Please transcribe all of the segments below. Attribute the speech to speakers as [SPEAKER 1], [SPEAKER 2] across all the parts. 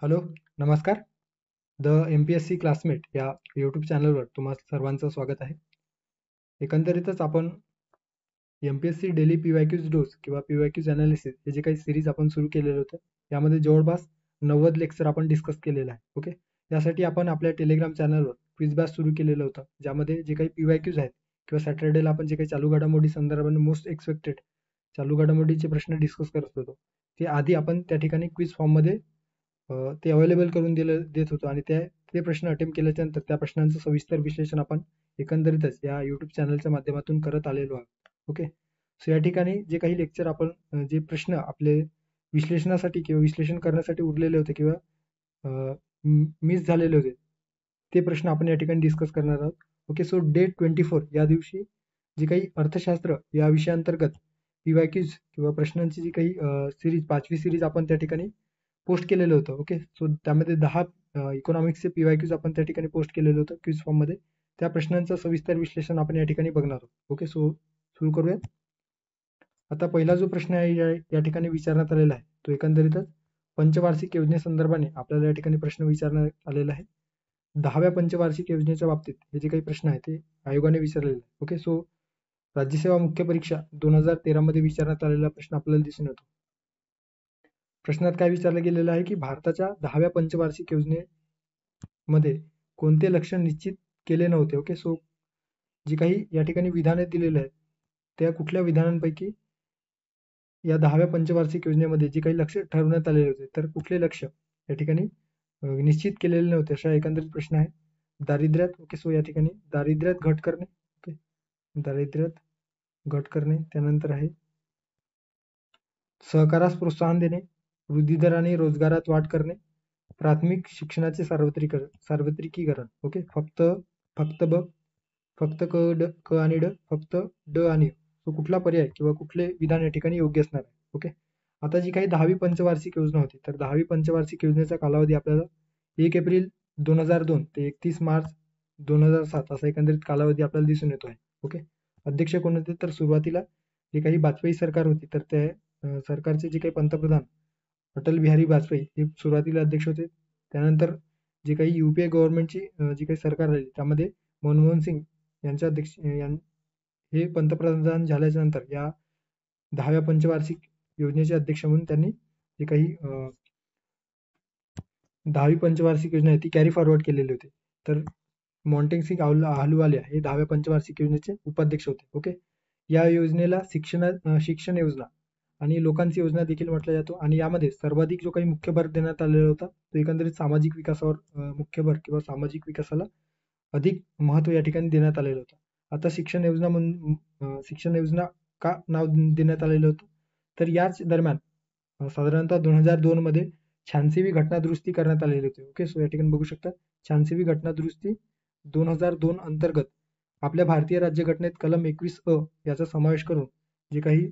[SPEAKER 1] Hello, नमस्कार. The MPSC classmate या YouTube चॅनलवर तुम्हा सर्वांचं स्वागत आहे. एकंदरीतच आपण MPSC डेली PYQs डोस किंवा PYQs अनालिसिस हे जे काही सिरीज आपण सुरू केलेलं होतं, यामध्ये जवळपास 90 लेक्चर आपण डिस्कस केलेलं आहे. ओके, यासाठी आपण आपल्या टेलिग्राम चॅनलवर क्विज बॅच सुरू केलेलं होतं, ज्यामध्ये जे काही PYQs आहेत किंवा सॅटर्डेला आपण जे काही चालू घडामोडी संदर्भाने मोस्ट एक्सपेक्टेड चालू घडामोडीचे प्रश्न डिस्कस करत होतो, ते आधी आपण त्या ठिकाणी क्विज फॉर्ममध्ये ते अवेलेबल करून देत होतो आणि ते प्रश्न अटेम्प्ट केल्याच्या नंतर त्या प्रश्नांचं सविस्तर विश्लेषण आपण एकंदरीतच या यूट्यूब चॅनलच्या माध्यमातून करत आलेलो आहोत. ओके, सो या ठिकाणी जे काही लेक्चर आपण जे प्रश्न आपले विश्लेषणासाठी किंवा विश्लेषण करण्यासाठी उरलेले होते किंवा मिस झालेले होते, ते प्रश्न आपण या ठिकाणी डिस्कस करणार आहोत. ओके, सो डेट 24 या दिवशी जे काही अर्थशास्त्र या विषयाअंतर्गत PYQs किंवा प्रश्नांची जी काही सिरीज 5वी सिरीज आपण त्या ठिकाणी पोस्ट केलेलं होतं. ओके, सो त्यामध्ये 10 इकॉनॉमिक्सचे PYQs आपण त्या ठिकाणी पोस्ट केलेलं होतं क्विज फॉर्ममध्ये. त्या प्रश्नांचं सविस्तर विश्लेषण आपण या ठिकाणी बघणार आहोत. ओके, सो सुरू करूयात. आता पहिला जो प्रश्न आहे या ठिकाणी विचारण्यात आलेला आहे, तो एकंदरीतच पंचवार्षिक योजनेसंदर्भाने आपल्याला या ठिकाणी प्रश्न विचारण्यात आलेला आहे. 10व्या पंचवार्षिक योजनेच्या बाबतीत हे जे काही प्रश्न आहे ते आयोगाने विचारलेले आहे. ओके, सो राज्यसेवा मुख्य परीक्षा 2013 मध्ये विचारण्यात आलेला प्रश्न आपल्याला दिसून येतो. प्रश्नात काय विचारलं गेलेलं आहे की भारताच्या 10व्या पंचवार्षिक योजनेमध्ये कोणते लक्ष्य निश्चित केले नव्हते. ओके, सो जी काही या ठिकाणी विधाने दिलेली आहेत, त्या कुठल्या विधानांपैकी या 10व्या पंचवार्षिक योजनेमध्ये जे काही लक्ष्य ठरवण्यात आलेले होते, तर कुठले लक्ष्य या ठिकाणी निश्चित केलेले नव्हते, अशा एकंदरीत प्रश्न आहे. दारिद्र्यात, ओके, सो या ठिकाणी दारिद्र्यात घट करणे. ओके, दारिद्र्यात घट करणे. त्यानंतर आहे सहकारास प्रोत्साहन देणे, वृद्धी दर आणि रोजगारात वाढ करणे, प्राथमिक शिक्षणाचे सार्वत्रिकीकरण. ओके, फक्त क आणि ड, फक्त ड आणि तो कुठला पर्याय किंवा कुठले विधान या ठिकाणी योग्य असणार आहे. ओके, आता जी काही 10वी पंचवार्षिक योजना होती, तर 10वी पंचवार्षिक योजनेचा कालावधी आपल्याला 1 एप्रिल 2002 ते 31 मार्च 2007 असा एकंदरीत कालावधी आपल्याला दिसून येतो आहे. ओके, अध्यक्ष कोण होते, तर सुरुवातीला जे काही वाजपेयी सरकार होती, तर ते सरकारचे जे काही पंतप्रधान अटल बिहारी वाजपेयी हे सुरुवातीला अध्यक्ष होते. त्यानंतर जे काही UPA गव्हर्नमेंटची जी काही सरकार आली, त्यामध्ये मनमोहन सिंग यांच्या हे पंतप्रधान झाल्याच्या नंतर या 10व्या पंचवार्षिक योजनेचे अध्यक्ष म्हणून त्यांनी जे काही 10वी पंचवार्षिक योजना आहे ती कॅरी फॉरवर्ड केलेली होती. तर मॉन्टेग सिंग अहलुवालिया हे 10व्या पंचवार्षिक योजनेचे उपाध्यक्ष होते. ओके, या योजनेला शिक्षण योजना आणि लोकांची योजना देखील म्हटलं जातो आणि यामध्ये सर्वाधिक जो काही मुख्य भर देण्यात आलेला होता, तो एकंदरीत सामाजिक विकासावर मुख्य भर किंवा सामाजिक विकासाला अधिक महत्व या ठिकाणी देण्यात आलेलं होतं. आता शिक्षण योजना म्हणून शिक्षण योजना का नाव देण्यात आलेलं होतं, तर याच दरम्यान साधारणतः 2002 मध्ये 86वी घटना दुरुस्ती करण्यात आलेली होती. ओके, सो या ठिकाणी बघू शकता 86वी घटना दुरुस्ती 2002 अंतर्गत आपल्या भारतीय राज्यघटनेत कलम 21 याचा समावेश करून जे काही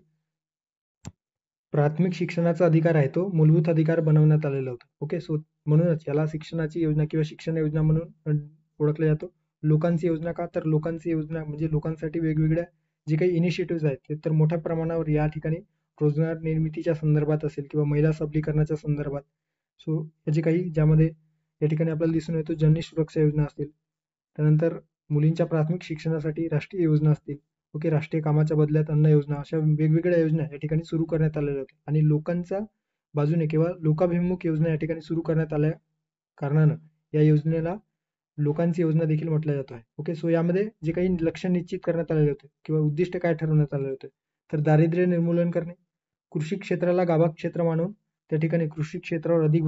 [SPEAKER 1] प्राथमिक शिक्षणाचा अधिकार आहे तो मूलभूत अधिकार बनवण्यात आलेला होता. ओके, सो म्हणूनच याला शिक्षणाची योजना किंवा शिक्षण योजना म्हणून ओळखलं जातं. लोकांची योजना का, तर लोकांची योजना म्हणजे लोकांसाठी वेगवेगळ्या जे काही इनिशिएटिव्ह आहेत ते तर मोठ्या प्रमाणावर या ठिकाणी रोजगार निर्मितीच्या संदर्भात असेल किंवा महिला सबलीकरणाच्या संदर्भात, सो याचे काही ज्यामध्ये या ठिकाणी आपल्याला दिसून येतो जननी सुरक्षा योजना असतील, त्यानंतर मुलींच्या प्राथमिक शिक्षणासाठी राष्ट्रीय योजना असतील. ओके, राष्ट्रीय कामाच्या बदल्यात अन्न योजना, अशा वेगवेगळ्या योजना या ठिकाणी सुरू करण्यात आलेल्या होत्या आणि लोकांच्या बाजूने किंवा लोकाभिमुख योजना या ठिकाणी सुरू करण्यात आल्या कारणानं या योजनेला लोकांची योजना देखील म्हटलं जात आहे. ओके, सो यामध्ये जे काही लक्ष्य निश्चित करण्यात आलेले होते किंवा उद्दिष्ट काय ठरवण्यात आलेले होते, तर दारिद्र्य निर्मूलन करणे, कृषी क्षेत्राला गाभा क्षेत्र मानून त्या ठिकाणी कृषी क्षेत्रावर अधिक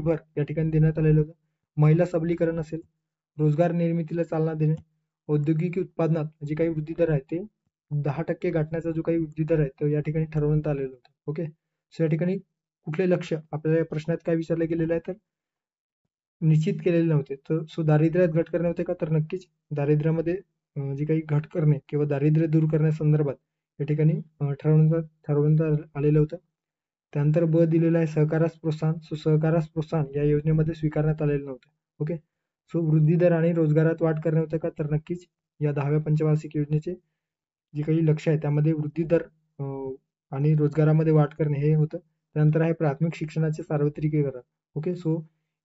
[SPEAKER 1] भर या ठिकाणी देण्यात आलेलं होतं. महिला सबलीकरण असेल, रोजगार निर्मितीला चालना देणे, औद्योगिक उत्पादनात जे काही वृद्धी दर आहे ते 10% गाठण्याचा जो काही वृद्धी दर आहे तो या ठिकाणी ठरवण्यात आलेलं होतं. ओके, सो या ठिकाणी कुठले लक्ष्य आपल्याला या प्रश्नात काय विचारलं गेलेलं आहे, तर निश्चित केलेले नव्हते. तर सो दारिद्र्यात घट करणे होते का, तर नक्कीच दारिद्र्यामध्ये जी काही घट करणे किंवा दारिद्र्य दूर करण्यासंदर्भात या ठिकाणी ठरवण्यात आलेलं होतं. त्यानंतर ब दिलेलं आहे सहकारास प्रोत्साहन. सो सहकारास प्रोत्साहन या योजनेमध्ये स्वीकारण्यात आलेलं नव्हतं. ओके, सो वृद्धी दर आणि रोजगारात वाढ करणे होतं का, तर नक्कीच या 10व्या पंचवार्षिक योजनेचे जे काही लक्ष्य आहे त्यामध्ये वृद्धी दर आणि रोजगारामध्ये वाढ करणे हे होतं. त्यानंतर आहे प्राथमिक शिक्षणाचे सार्वत्रिकीकरण. ओके, सो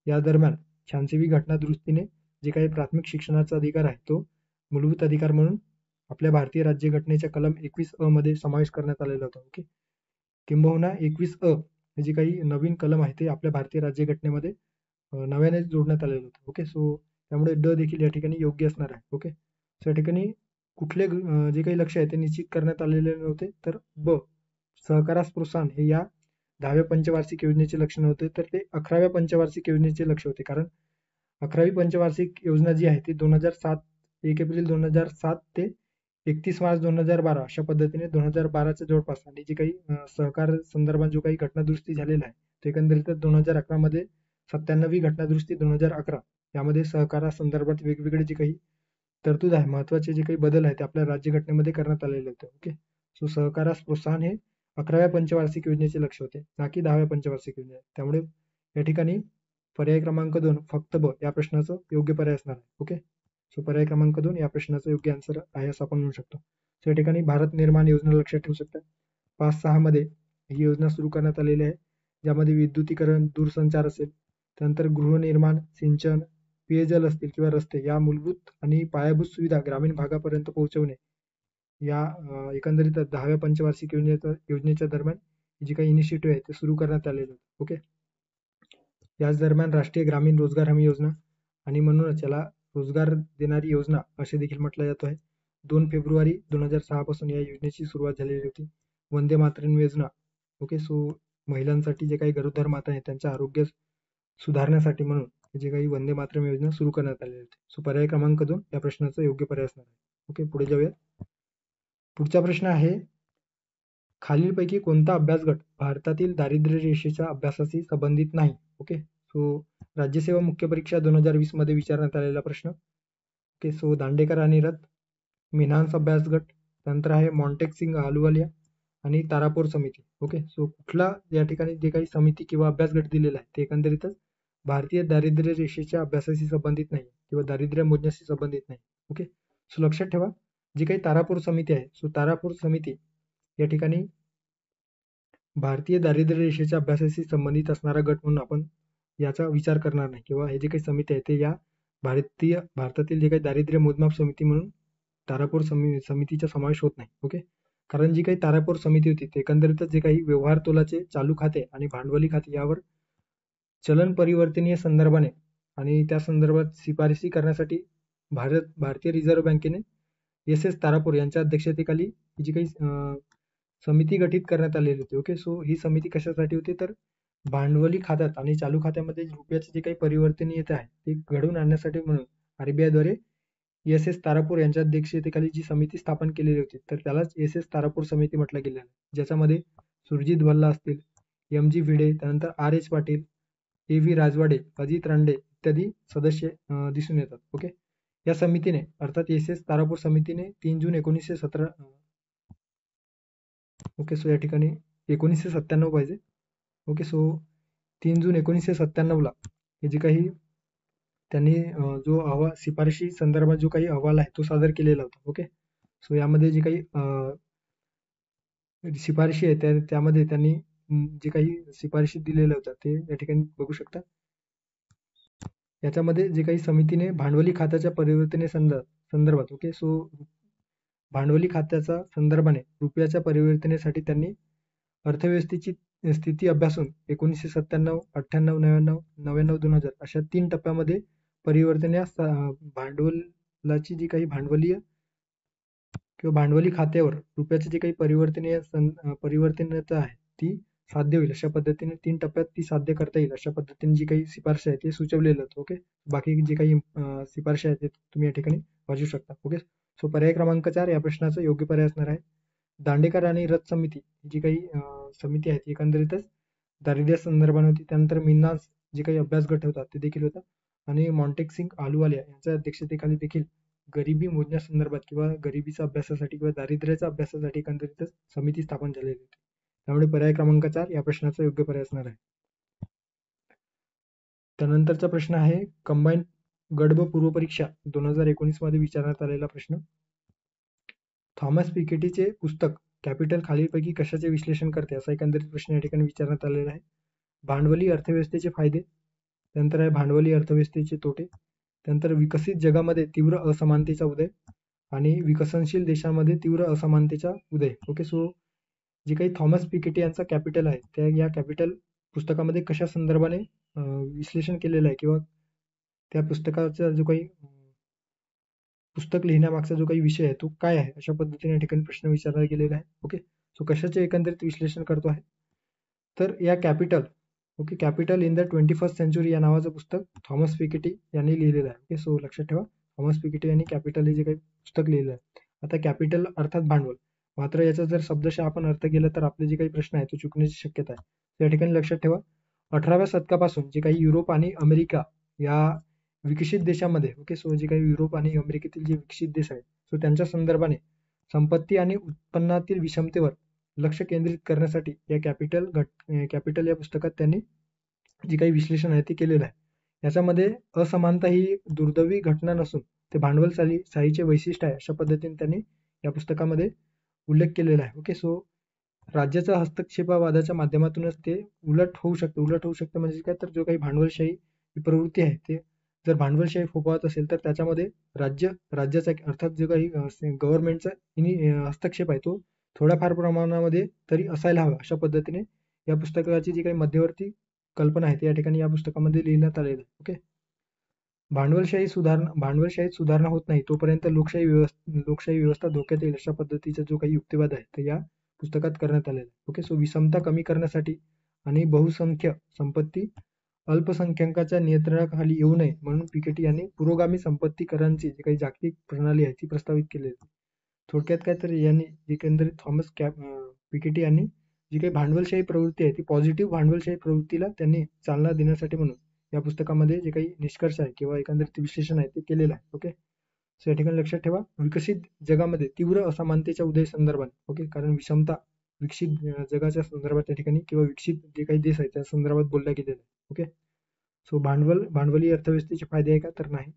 [SPEAKER 1] या दरम्यान 86वी घटना दुरुस्तीने जे काही प्राथमिक शिक्षणाचा अधिकार आहे तो मूलभूत अधिकार म्हणून आपल्या भारतीय राज्यघटनेच्या कलम 21 मध्ये समावेश करण्यात आलेला होता. ओके, किंबहुना 21 हे जे काही नवीन कलम आहे ते आपल्या भारतीय राज्यघटनेमध्ये नव्याने जोडण्यात आलेलं होतं. ओके, सो त्यामुळे ड देखील या ठिकाणी योग्य असणार आहे. ओके, सो या ठिकाणी कुठले जे काही लक्ष्य आहे ते निश्चित करण्यात आलेले नव्हते, तर ब सहकारास प्रोत्साहन हे या 10व्या पंचवार्षिक योजनेचे लक्ष्य नव्हते, तर ते 11व्या पंचवार्षिक योजनेचे लक्ष्य होते. कारण 11वी पंचवार्षिक योजना जी आहे ती 1 एप्रिल 2007 ते 31 मार्च 2012 अशा पद्धतीने 2012च्या जवळपास, आणि जी काही सहकार संदर्भात जो काही घटनादुरुस्ती झालेला आहे तो एकंदरीतच 2011 मध्ये 97वी घटनादुरुस्ती 2011 यामध्ये सहकारासंदर्भात वेगवेगळे जे काही तरतूद आहे, महत्वाचे जे काही बदल आहेत ते आपल्या राज्यघटनेमध्ये करण्यात आलेले होते. ओके, सो सहकारास प्रोत्साहन हे 11व्या पंचवार्षिक योजनेचे लक्ष होते, ना की 10व्या पंचवार्षिक योजने. त्यामुळे या ठिकाणी पर्याय क्रमांक 2 फक्त ब या प्रश्नाचं योग्य पर्याय असणार आहे. ओके, सो पर्याय क्रमांक 2 या प्रश्नाचं योग्य आन्सर आहे असं आपण म्हणू शकतो. सो या ठिकाणी भारत निर्माण योजना लक्षात ठेवू शकता. 5-6 मध्ये ही योजना सुरू करण्यात आलेली आहे, ज्यामध्ये विद्युतीकरण, दूरसंचार असेल, त्यानंतर गृहनिर्माण, सिंचन, पेयजल असतील किंवा रस्ते या मूलभूत आणि पायाभूत सुविधा ग्रामीण भागापर्यंत पोहोचवणे या एकंदरीत 10व्या पंचवार्षिक योजनेच्या दरम्यान जी काही इनिशिएटिव्ह आहे ते सुरू करण्यात आलेले होते. ओके, याच दरम्यान राष्ट्रीय ग्रामीण रोजगार हमी योजना, आणि म्हणूनच याला रोजगार देणारी योजना असे देखील म्हटलं जात आहे. 2 फेब्रुवारी 2006 पासून या योजनेची सुरुवात झालेली होती. वंदे मातरम योजना. ओके, सो महिलांसाठी जे काही गरोदर माता आहे त्यांचं आरोग्य सुधारण्यासाठी म्हणून जे काही वंदे मातरम योजना सुरू करण्यात आलेली होती. सो पर्याय क्रमांक 2 या प्रश्नाचा योग्य पर्याय असणार आहे. ओके, पुढे जाऊया. पुढचा प्रश्न आहे, खालीलपैकी कोणता अभ्यासगट भारतातील दारिद्र्य रेषेच्या अभ्यासाशी संबंधित नाही? ओके, सो राज्यसेवा मुख्य परीक्षा 2020 मध्ये विचारण्यात आलेला प्रश्न. ओके, सो दांडेकर आणि रथ, मिन्हान्स अभ्यास गट, त्यानंतर आहे मॉन्टेक-सिंग अहलुवालिया आणि तारापोर समिती. ओके, सो कुठला या ठिकाणी जे काही समिती किंवा अभ्यास गट दिलेला आहे ते एकंदरीतच भारतीय दारिद्र्य रेषेच्या अभ्यासाशी संबंधित नाही किंवा दारिद्र्य मोजण्याशी संबंधित नाही. ओके, सो लक्षात ठेवा, जी काही तारापूर समिती आहे, सो तारापूर समिती या ठिकाणी भारतीय दारिद्र्य रेषेच्या अभ्यासाशी संबंधित असणारा गट म्हणून आपण याचा विचार करणार नाही, किंवा हे जे काही समिती आहे ते या भारतातील जे काही दारिद्र्य मोजमाप समिती म्हणून तारापूर समितीचा समावेश होत नाही. ओके, कारण जी काही तारापूर समिती होती ते एकंदरीतच जे काही व्यवहार तोलाचे चालू खाते आणि भांडवली खाते यावर चलन परिवर्तनीय संदर्भाने आणि त्या संदर्भात शिफारसी करण्यासाठी भारतीय रिझर्व्ह बँकेने एस तारापूर यांच्या अध्यक्षतेखाली जी काही समिती गठीत करण्यात आलेली होती. ओके, सो ही समिती कशासाठी होती, तर भांडवली खात्यात आणि चालू खात्यामध्ये रुपयाचे जे काही परिवर्तनीयता आहे ते घडवून आणण्यासाठी म्हणून आरबीआयद्वारे एस तारापूर यांच्या अध्यक्षतेखाली जी समिती स्थापन केलेली होती तर त्यालाच एस तारापूर समिती म्हटलं गेलं आहे, ज्याच्यामध्ये सुरजित भल्ला असतील, एम जी भिडे, त्यानंतर R.H. पाटील, A.V. राजवाडे, अजित रांडे इत्यादी सदस्य दिसून येतात. ओके, या समितीने अर्थात एस तारापूर समितीने 3 जून 1917 ओके, सो या ठिकाणी 1997 पाहिजे. ओके, सो 3 जून 1997 हे जे काही त्यांनी जो शिफारशी संदर्भात जो काही अहवाल आहे तो सादर केलेला होता. ओके, सो यामध्ये जे काही शिफारशी आहे त्यामध्ये त्यांनी जे काही शिफारशी दिलेल्या होत्या ते या ठिकाणी बघू शकता. याच्यामध्ये जे काही समितीने भांडवली खात्याच्या परिवर्तने संदर्भात ओके, सो भांडवली खात्याच्या संदर्भाने रुपयाच्या परिवर्तनेसाठी त्यांनी अर्थव्यवस्थेची स्थिती अभ्यासून 1997, 98, 99, 2000 अशा 3 टप्प्यामध्ये परिवर्तनास भांडवलाची जी काही भांडवलीय किंवा भांडवली खात्यावर रुपयाची जी काही परिवर्तनीयता आहे ती साध्य होईल अशा पद्धतीने 3 टप्प्यात ती साध्य करता येईल अशा पद्धतीने जी काही शिफारशी आहे ते सुचवलेलं होतं. ओके, बाकी जे काही शिफारशी आहेत ते तुम्ही या ठिकाणी वाचू शकता. ओके, सो पर्याय क्रमांक 4 या प्रश्नाचा योग्य पर्याय असणार आहे. दांडेकर आणि रथ समिती जी काही समिती आहे ती एकंदरीतच दारिद्र्य संदर्भाने होती. त्यानंतर मिन्हास जे काही अभ्यास गट होता ते देखील होता, आणि मॉन्टेक-सिंग अहलुवालिया यांच्या अध्यक्षतेखाली देखील गरिबी मोजण्यासंदर्भात किंवा गरिबीच्या अभ्यासासाठी किंवा दारिद्र्याच्या अभ्यासासाठी एकंदरीतच समिती स्थापन झालेली होती. त्यामुळे पर्याय क्रमांक 4 या प्रश्नाचा योग्य पर्याय असणार आहे. त्यानंतरचा प्रश्न आहे कंबाईन गट ब पूर्व परीक्षा 2019 मध्ये विचारण्यात आलेला प्रश्न. थॉमस पिकेटीचे पुस्तक कॅपिटल खालीलपैकी कशाचे विश्लेषण करते असा एकंदरीत प्रश्न या ठिकाणी विचारण्यात आलेला आहे. भांडवली अर्थव्यवस्थेचे फायदे, त्यानंतर आहे भांडवली अर्थव्यवस्थेचे तोटे, त्यानंतर विकसित जगामध्ये तीव्र असमानतेचा उदय आणि विकसनशील देशांमध्ये तीव्र असमानतेचा उदय. ओके, सो जे काही थॉमस पिकेटी यांचा कॅपिटल आहे त्या या कॅपिटल पुस्तकामध्ये कशा संदर्भाने विश्लेषण केलेलं आहे किंवा त्या पुस्तकाचा जो काही पुस्तक लिहिण्यामागचा जो काही विषय आहे तो काय आहे अशा पद्धतीने या ठिकाणी प्रश्न विचारला गेलेला आहे. ओके, सो कशाचे एकंदरीत विश्लेषण करतो आहे तर या capital, okay, capital in the 21st century या नावाचं पुस्तक थॉमस पिकेटी यांनी लिहिलेलं आहे. ओके, सो लक्षात ठेवा थॉमस पिकेटी यांनी कॅपिटल हे जे काही पुस्तक लिहिलं आहे. आता कॅपिटल अर्थात भांडवल, मात्र याचा जर शब्दशः आपण अर्थ केला तर आपले जे काही प्रश्न आहे तो चुकण्याची शक्यता आहे. या ठिकाणी लक्षात ठेवा 18व्या शतकापासून जे काही युरोप आणि अमेरिका या विकसित देशामध्ये, ओके, सो जे काही युरोप आणि अमेरिकेतील जे विकसित देश आहेत सो त्यांच्या संदर्भाने संपत्ती आणि उत्पन्नातील विषमतेवर लक्ष केंद्रित करण्यासाठी या कॅपिटल या पुस्तकात त्यांनी जे काही विश्लेषण आहे ते केलेलं आहे. याच्यामध्ये असमानता ही दुर्दैवी घटना नसून ते भांडवलशाहीचे वैशिष्ट्य आहे अशा पद्धतीने त्यांनी या पुस्तकामध्ये उल्लेख केलेला आहे. ओके, सो राज्याच्या हस्तक्षेपवादाच्या माध्यमातूनच ते उलट होऊ शकतं म्हणजे काय तर जो काही भांडवलशाही ही प्रवृत्ती आहे ते जर भांडवलशाही फोफावत असेल तर त्याच्यामध्ये राज्याचा अर्थात जो काही गव्हर्नमेंटचा हस्तक्षेप आहे तो थोड्याफार प्रमाणामध्ये तरी असायला हवा अशा पद्धतीने या पुस्तकाची जी काही मध्यवर्ती कल्पना आहे ती या ठिकाणी या पुस्तकामध्ये लिहिण्यात आलेली आहे. ओके, भांडवलशाहीत सुधारणा होत नाही तोपर्यंत लोकशाही व्यवस्था धोक्यात येईल अशा पद्धतीचा जो काही युक्तिवाद आहे तो या पुस्तकात करण्यात आलेला आहे. ओके, सो विषमता कमी करण्यासाठी आणि बहुसंख्य संपत्ती अल्पसंख्याकांच्या नियंत्रणाखाली येऊ नये म्हणून पिकेटी यांनी पुरोगामी संपत्ती करांची जी काही जागतिक प्रणाली आहे ती प्रस्तावित केलेली आहे. थोडक्यात काय तर यांनी एकंदरीत पिकेटी यांनी जी काही भांडवलशाही प्रवृत्ती आहे ती पॉझिटिव्ह भांडवलशाही प्रवृत्तीला त्यांनी चालना देण्यासाठी म्हणून या पुस्तकामध्ये जे काही निष्कर्ष आहे किंवा एकंदरीत विश्लेषण आहे ते केलेलं आहे. ओके, सो या ठिकाणी लक्षात ठेवा विकसित जगामध्ये तीव्र असमानतेच्या उदय संदर्भात, ओके, कारण विषमता विकसित जगाच्या संदर्भात त्या ठिकाणी किंवा विकसित जे काही देश आहे त्या संदर्भात बोलल्या गेलेलं आहे. ओके, सो भांडवली अर्थव्यवस्थेचे फायदे आहे का तर नाही,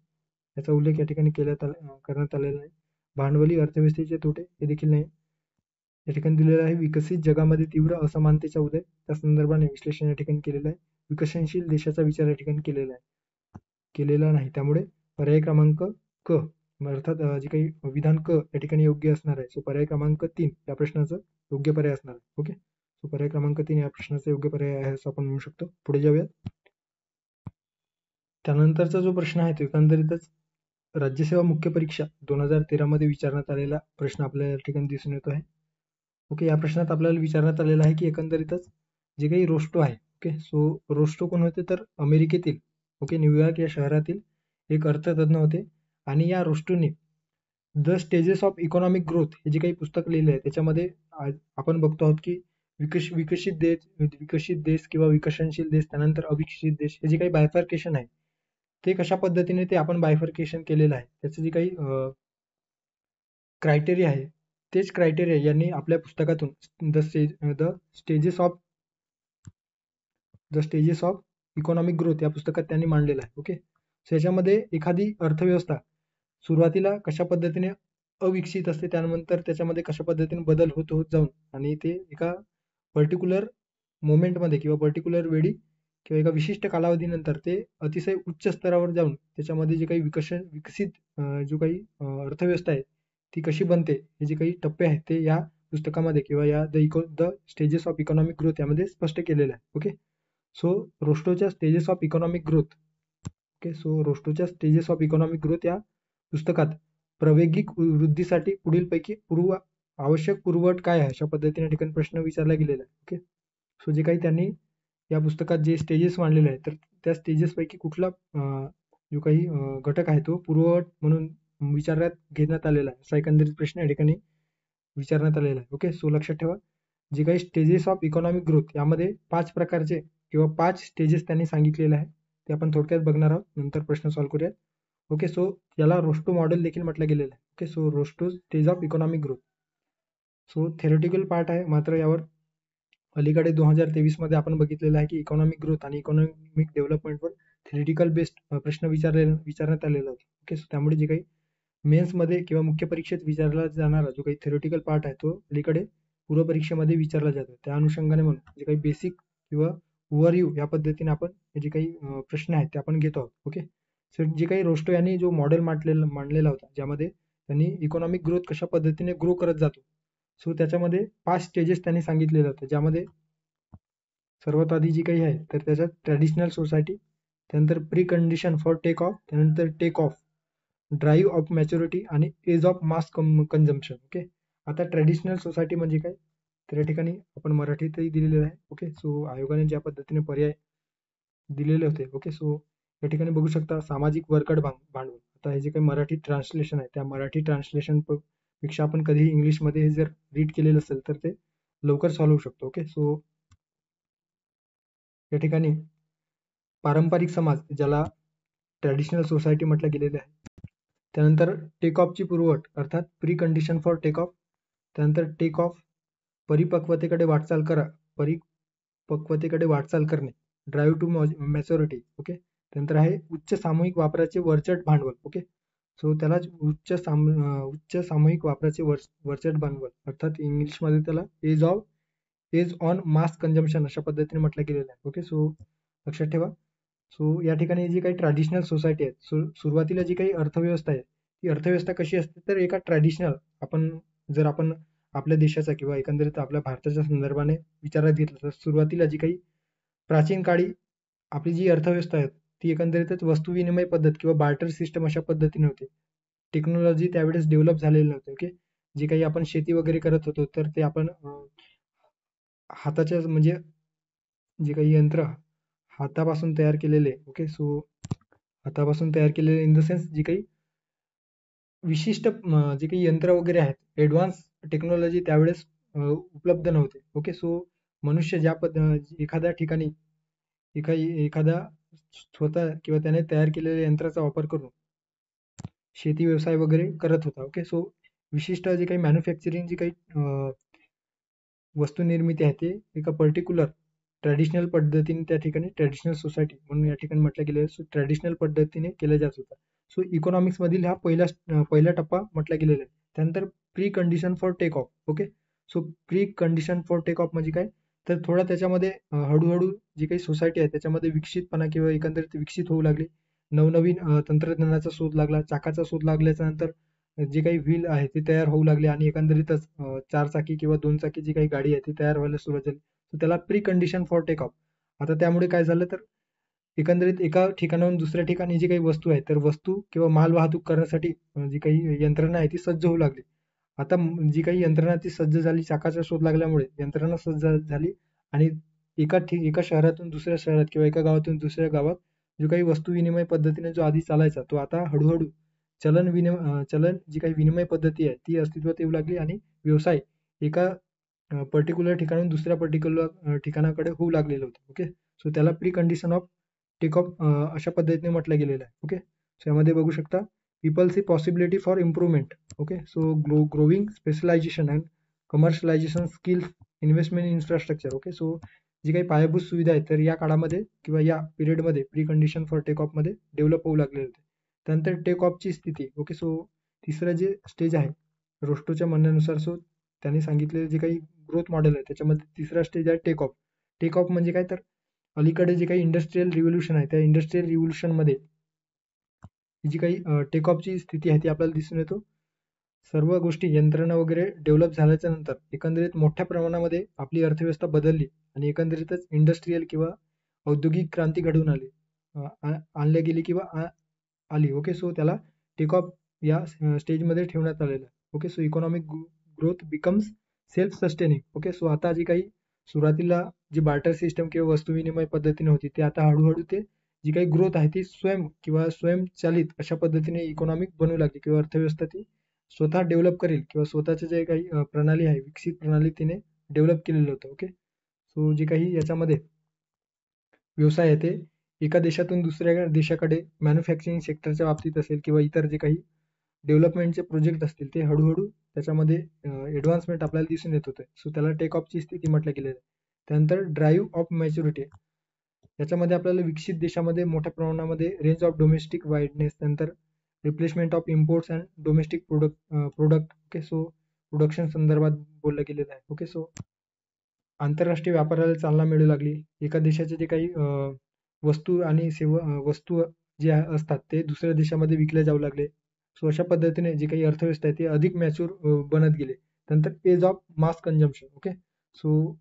[SPEAKER 1] याचा उल्लेख या ठिकाणी करण्यात आलेला नाही. भांडवली अर्थव्यवस्थेचे तोटे हे देखील नाही या ठिकाणी दिलेलं आहे. विकसित जगामध्ये तीव्र असमानतेचा उदय त्या संदर्भाने विश्लेषण या ठिकाणी केलेलं आहे. विकसनशील देशाचा विचार या ठिकाणी केलेला नाही, त्यामुळे पर्याय क्रमांक क अर्थात जे काही विधान क या ठिकाणी योग्य असणार आहे. सो पर्याय क्रमांक 3 या प्रश्नाचं योग्य पर्याय असणार आहे. ओके, सो पर्याय क्रमांक 3 या प्रश्नाचा योग्य पर्याय आहे असं आपण म्हणू शकतो. पुढे जाऊयात. त्यानंतरचा जो प्रश्न आहे तो एकंदरीतच राज्यसेवा मुख्य परीक्षा 2013 मध्ये विचारण्यात आलेला प्रश्न आपल्याला या ठिकाणी दिसून येतो आहे. ओके, या प्रश्नात आपल्याला विचारण्यात आलेला आहे की एकंदरीतच जे काही रोस्टो आहे, ओके, सो रोस्टो कोण होते तर अमेरिकेतील, ओके, न्यूयॉर्क या शहरातील एक अर्थतज्ञ होते आणि या रोस्टोने the stages of economic growth हे जे काही पुस्तक लिहिले आहे त्याच्यामध्ये आपण बघतो आहोत की विकसित देश किंवा विकसनशील देश त्यानंतर अविकसित देश हे जे काही बायफर्केशन आहे ते कशा पद्धतीने ते आपण बायफर्केशन केलेलं आहे त्याचं जे काही क्रायटेरिया आहे तेच क्रायटेरिया यांनी आपल्या पुस्तकातून the stages of economic growth या पुस्तकात त्यांनी मांडलेलं आहे. ओके, सो याच्यामध्ये एखादी अर्थव्यवस्था सुरुवातीला कशा पद्धतीने अविकसित असते त्यानंतर त्याच्यामध्ये कशा पद्धतीने बदल होत जाऊन आणि ते एका पर्टिक्युलर मोमेंटमध्ये किंवा पर्टिक्युलर वेळी किंवा एका विशिष्ट कालावधीनंतर ते अतिशय उच्च स्तरावर जाऊन त्याच्यामध्ये जे काही विकसित जो काही अर्थव्यवस्था आहे ती कशी बनते हे जे काही टप्पे आहेत ते या पुस्तकामध्ये किंवा या the stages of economic growth यामध्ये स्पष्ट केलेलं आहे. ओके, सो रोस्टोच्या stages of economic growth, okay, so रोस्टोच्या स्टेजेस ऑफ इकॉनॉमिक ग्रोथ या पुस्तकात प्रायोगिक वृद्धीसाठी पुढीलपैकी आवश्यक पुरवठ काय आहे अशा पद्धतीने ठिकाणी प्रश्न विचारला गेलेला आहे. ओके, सो जे काही त्यांनी या पुस्तकात जे स्टेजेस मांडलेले आहेत तर त्या स्टेजेस पैकी कुठला जो काही घटक आहे तो पूर्ववत म्हणून विचारात घेण्यात आलेला आहे असा एकंदरीत प्रश्न या ठिकाणी विचारण्यात आलेला आहे. ओके, सो लक्षात ठेवा जे काही स्टेजेस ऑफ इकॉनॉमिक ग्रोथ यामध्ये 5 प्रकारचे किंवा 5 स्टेजेस त्यांनी सांगितलेले आहे ते आपण थोडक्यात बघणार आहोत, नंतर प्रश्न सॉल्व्ह करूयात. ओके, सो याला रोस्टो मॉडेल देखील म्हटलं गेलेलं आहे. Okay, so Rostow stage of economic growth, so theoretical part आहे मात्र यावर अलीकडे 2023 मध्ये आपण बघितलेलं आहे की इकॉनॉमिक ग्रोथ आणि इकॉनॉमिक डेव्हलपमेंटवर थेरिटिकल बेस्ड प्रश्न विचारण्यात आलेला होता. ओके, सो त्यामुळे जे काही मेन्समध्ये किंवा मुख्य परीक्षेत विचारला जाणारा जो काही थेरोटिकल पार्ट आहे तो अलीकडे पूर्व परीक्षेमध्ये विचारला जातो. त्या अनुषंगाने म्हणून जे काही बेसिक किंवा ओव्हरव्ह्यू या पद्धतीने आपण हे जे काही प्रश्न आहेत ते आपण घेत आहोत. ओके, सो जे काही रोस्टो यांनी जो मॉडेल मांडलेला होता, ज्यामध्ये त्यांनी इकॉनॉमिक ग्रोथ कशा पद्धतीने ग्रो करत जातो, सो त्याच्यामध्ये 5 स्टेजेस त्यांनी सांगितलेलं होतं, ज्यामध्ये सर्वात आधी जी काही आहे तर त्याच्यात ट्रॅडिशनल सोसायटी, त्यानंतर pre condition for take off, त्यानंतर take off, drive of maturity आणि age of mass consumption. Okay, आता ट्रॅडिशनल सोसायटी म्हणजे काय तर या ठिकाणी आपण मराठीतही दिलेलं आहे. ओके, सो आयोगाने ज्या पद्धतीने पर्याय दिलेले होते. ओके, सो या ठिकाणी बघू शकता सामाजिक वरकड भांडवल. आता हे जे काही मराठी ट्रान्सलेशन आहे त्या मराठी ट्रान्सलेशन पेक्षा आपण कधीही इंग्लिशमध्ये हे जर रीड केलेलं असेल तर ते लवकर सॉल्व्ह होऊ शकतो. ओके, सो या ठिकाणी पारंपरिक समाज, ज्याला ट्रॅडिशनल सोसायटी म्हटलं गेलेलं आहे, त्यानंतर टेक ऑफची पूर्वअट अर्थात pre condition for take off, त्यानंतर टेक ऑफ, परिपक्वतेकडे वाटचाल करणे, ड्राईव्ह टू मॅच्युरिटी. ओके, त्यानंतर आहे उच्च सामूहिक वापराचे वरचढ भांडवल. ओके, सो त्यालाच उच्च सामूहिक वापराचे वरचढ भांडवल अर्थात इंग्लिशमध्ये त्याला एज ऑन मास कन्झम्पशन अशा पद्धतीने म्हटलं गेलेलं आहे. ओके, सो लक्षात ठेवा. सो या ठिकाणी जी काही ट्रॅडिशनल सोसायटी आहे, सुरुवातीला जी काही अर्थव्यवस्था आहे ती अर्थव्यवस्था कशी असते तर एका ट्रॅडिशनल, जर आपण आपल्या देशाचा किंवा एकंदरीत आपल्या भारताच्या संदर्भाने विचारात घेतलं तर सुरुवातीला जी काही प्राचीन काळी आपली जी अर्थव्यवस्था आहे ती एकंदरीतच वस्तू विनिमय पद्धत किंवा बार्टर सिस्टम अशा पद्धतीने होते. टेक्नॉलॉजी त्यावेळेस डेव्हलप झालेली नव्हती. ओके, जे काही आपण शेती वगैरे करत होतो तर ते आपण हाताच्या म्हणजे जे काही यंत्र हातापासून तयार केलेले. ओके, सो हातापासून तयार केलेले इन द सेन्स जी काही विशिष्ट जे काही यंत्र वगैरे आहेत, ॲडव्हान्स टेक्नॉलॉजी त्यावेळेस उपलब्ध नव्हते. ओके, सो मनुष्य एखाद्या ठिकाणी एखादा स्वतः किंवा त्याने तयार केलेल्या यंत्राचा वापर करून शेती व्यवसाय वगैरे करत होता. ओके, सो विशिष्ट जे काही मॅन्युफॅक्चरिंग जी काही वस्तू निर्मिती आहे ते एका पर्टिक्युलर ट्रॅडिशनल पद्धतीने त्या ठिकाणी ट्रॅडिशनल सोसायटी म्हणून या ठिकाणी म्हटलं गेलं आहे. सो ट्रॅडिशनल पद्धतीने केलं जात होतं. सो इकॉनॉमिक्स मधील हा पहिला टप्पा म्हटला गेलेला आहे. त्यानंतर pre condition for take off. Okay, so pre condition for take off म्हणजे काय तर थोडा त्याच्यामध्ये हळूहळू जी काही सोसायटी आहे त्याच्यामध्ये विकसितपणा किंवा एकंदरीत विकसित होऊ लागली. नवनवीन तंत्रज्ञानाचा शोध लागला, चाकाचा शोध लागल्याच्या नंतर जे काही व्हील आहे ते तयार होऊ लागले आणि एकंदरीतच 4 चाकी किंवा 2 चाकी जी काही गाडी आहे ती तयार व्हायला सुरुवात झाली. तर त्याला pre condition for take off. आता त्यामुळे काय झालं तर एकंदरीत एका ठिकाणाहून दुसऱ्या ठिकाणी जी काही वस्तू आहे तर वस्तू किंवा माल वाहतूक करण्यासाठी जी काही यंत्रणा आहे ती सज्ज होऊ लागली. आता जी काही यंत्रणा ती सज्ज झाली, चाकाचा शोध लागल्यामुळे यंत्रणा सज्ज झाली आणि एका शहरातून दुसऱ्या शहरात किंवा एका गावातून दुसऱ्या गावात जो काही वस्तू विनिमय पद्धतीने जो आधी चालायचा तो आता हळूहळू चलन जी काही विनिमय पद्धती आहे ती अस्तित्वात येऊ लागली आणि व्यवसाय एका पर्टिक्युलर ठिकाणून दुसऱ्या पर्टिक्युलर ठिकाणाकडे होऊ लागलेलं होतं. ओके, सो त्याला pre condition of take off अशा पद्धतीने म्हटलं गेलेलं आहे. ओके, सो यामध्ये बघू शकता people's possibility for improvement. Okay, so growing specialisation and commercialisation skills, investment infrastructure. Okay, so जी काही पायाभूत सुविधा आहे तर या काळामध्ये किंवा या पिरियडमध्ये pre condition for take off मध्ये डेव्हलप होऊ लागलेले होते. त्यानंतर टेक ऑफची स्थिती. ओके, सो तिसरं जे स्टेज आहे रोस्टोच्या म्हणण्यानुसार, सो त्यांनी सांगितलेले जे काही ग्रोथ मॉडेल आहे त्याच्यामध्ये तिसरा स्टेज आहे टेक ऑफ. टेक ऑफ म्हणजे काय तर अलीकडे जे काही इंडस्ट्रियल रिव्होल्युशन आहे त्या इंडस्ट्रियल रिव्होल्युशनमध्ये जी काही टेक ऑफची स्थिती आहे ती आपल्याला दिसून येतो. सर्व गोष्टी यंत्रणा वगैरे डेव्हलप झाल्याच्या नंतर एकंदरीत मोठ्या प्रमाणामध्ये आपली अर्थव्यवस्था बदलली आणि एकंदरीतच इंडस्ट्रियल किंवा औद्योगिक क्रांती घडवून आणल्या गेली किंवा आली. ओके, सो त्याला टेक ऑफ या स्टेजमध्ये ठेवण्यात आलेलं आहे. Okay, so economic growth becomes self sustaining. Okay, so आता जी काही सुरुवातीला जी बार्टर सिस्टम किंवा वस्तू विनिमय पद्धतीने होती ते आता हळूहळू ते जी काही ग्रोथ आहे ती स्वयंचालित अशा पद्धतीने इकॉनॉमिक बनवू लागली किंवा अर्थव्यवस्था ती स्वतः डेव्हलप करेल किंवा स्वतःचे जे काही प्रणाली आहे विकसित प्रणाली तिने डेव्हलप केलेलं होतं. ओके, सो जे काही याच्यामध्ये व्यवसाय आहे ते एका देशातून दुसऱ्या देशाकडे मॅन्युफॅक्चरिंग सेक्टरच्या बाबतीत असेल किंवा इतर जे काही डेव्हलपमेंटचे प्रोजेक्ट असतील ते हळूहळू त्याच्यामध्ये ॲडव्हान्समेंट आपल्याला दिसून येत होते. सो त्याला टेक ऑफची स्थिती म्हटलं गेलेलं आहे. त्यानंतर ड्राईव्ह ऑफ मॅच्युरिटी. याच्यामध्ये आपल्याला विकसित देशामध्ये मोठ्या प्रमाणामध्ये रेंज ऑफ डोमेस्टिक वाईडनेस, त्यानंतर replacement of imports and domestic product. Okay, so production संदर्भात बोललं गेलेलं आहे. ओके, सो आंतरराष्ट्रीय व्यापाराला चालना मिळू लागली. एका देशाचे जे काही वस्तू आणि वस्तू जे असतात ते दुसऱ्या देशामध्ये विकले जाऊ लागले. सो अशा पद्धतीने जी काही अर्थव्यवस्था आहे ती अधिक मॅच्युअर बनत गेली. नंतर age of mass consumption. Okay, so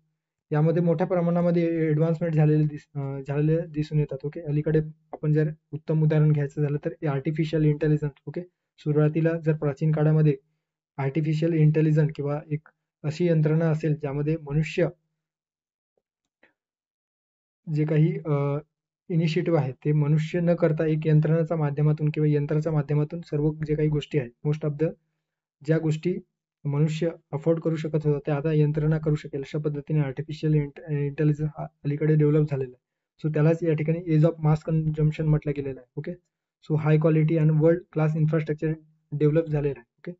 [SPEAKER 1] यामध्ये मोठ्या प्रमाणामध्ये ऍडव्हान्समेंट झालेले दिसून येतात. ओके, अलीकडे आपण जर उत्तम उदाहरण घ्यायचं झालं तर आर्टिफिशियल इंटेलिजन्स. ओके, सुरुवातीला जर प्राचीन काळामध्ये आर्टिफिशियल इंटेलिजन्स किंवा एक अशी यंत्रणा असेल ज्यामध्ये मनुष्य जे काही इनिशिएटिव्ह आहे ते मनुष्य न करता एक यंत्रणाच्या माध्यमातून किंवा यंत्राच्या माध्यमातून सर्व जे काही गोष्टी आहेत, मोस्ट ऑफ द ज्या गोष्टी मनुष्य अफोर्ड करू शकत होता त्या आता यंत्रणा करू शकेल, अशा पद्धतीने आर्टिफिशियल इंटेलिजन्स अलीकडे डेव्हलप झालेला आहे. सो त्यालाच या ठिकाणी एज ऑफ मास कन्झम्पशन म्हटलं गेलेलं आहे. ओके, सो हाय क्वालिटी आणि वर्ल्ड क्लास इन्फ्रास्ट्रक्चर डेव्हलप झालेलं आहे. ओके,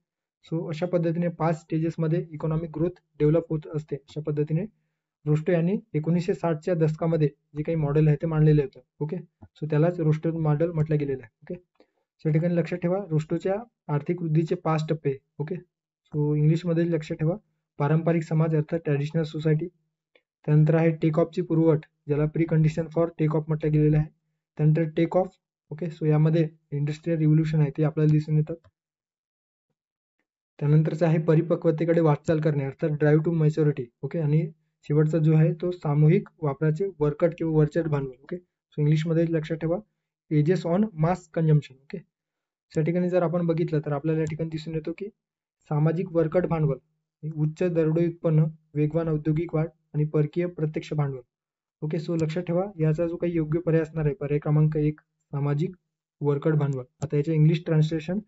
[SPEAKER 1] सो अशा पद्धतीने 5 स्टेजेसमध्ये इकॉनॉमिक ग्रोथ डेव्हलप होत असते. अशा पद्धतीने रुस्टो यांनी 1960च्या दशकामध्ये जे काही मॉडेल आहे ते मांडलेले होतं. ओके, सो त्यालाच रुस्टो मॉडेल म्हटलं गेलेलं आहे. ओके, या ठिकाणी लक्षात ठेवा रुस्टोच्या आर्थिक वृद्धीचे 5 टप्पे. ओके, सो इंग्लिशमध्ये लक्षात ठेवा पारंपरिक समाज अर्थात ट्रॅडिशनल सोसायटी. त्यानंतर आहे टेक ऑफची पूर्वअट ज्याला pre condition for take off म्हटलं गेलेलं आहे. त्यानंतर टेक ऑफ. ओके, सो यामध्ये इंडस्ट्रियल रिव्होल्युशन आहे ते आपल्याला दिसून येतात. त्यानंतरचं आहे परिपक्वतेकडे वाटचाल करणे अर्थात ड्राईव्ह टू मॅच्युरिटी. ओके, आणि शेवटचा जो आहे तो सामूहिक वापराचे वरकट किंवा वरचढ भांडवल. ओके, सो इंग्लिशमध्ये लक्षात ठेवा ages on mass consumption. Okay, त्या ठिकाणी जर आपण बघितलं तर आपल्याला या ठिकाणी दिसून येतो की सामाजिक वरकट भांडवल, उच्च दरडोई उत्पन्न, वेगवान औद्योगिक वाढ आणि परकीय प्रत्यक्ष भांडवल. ओके, सो लक्षात ठेवा याचा जो काही योग्य पर्याय असणार आहे पर्याय क्रमांक 1 सामाजिक वरकट भांडवल. आता याचे English translation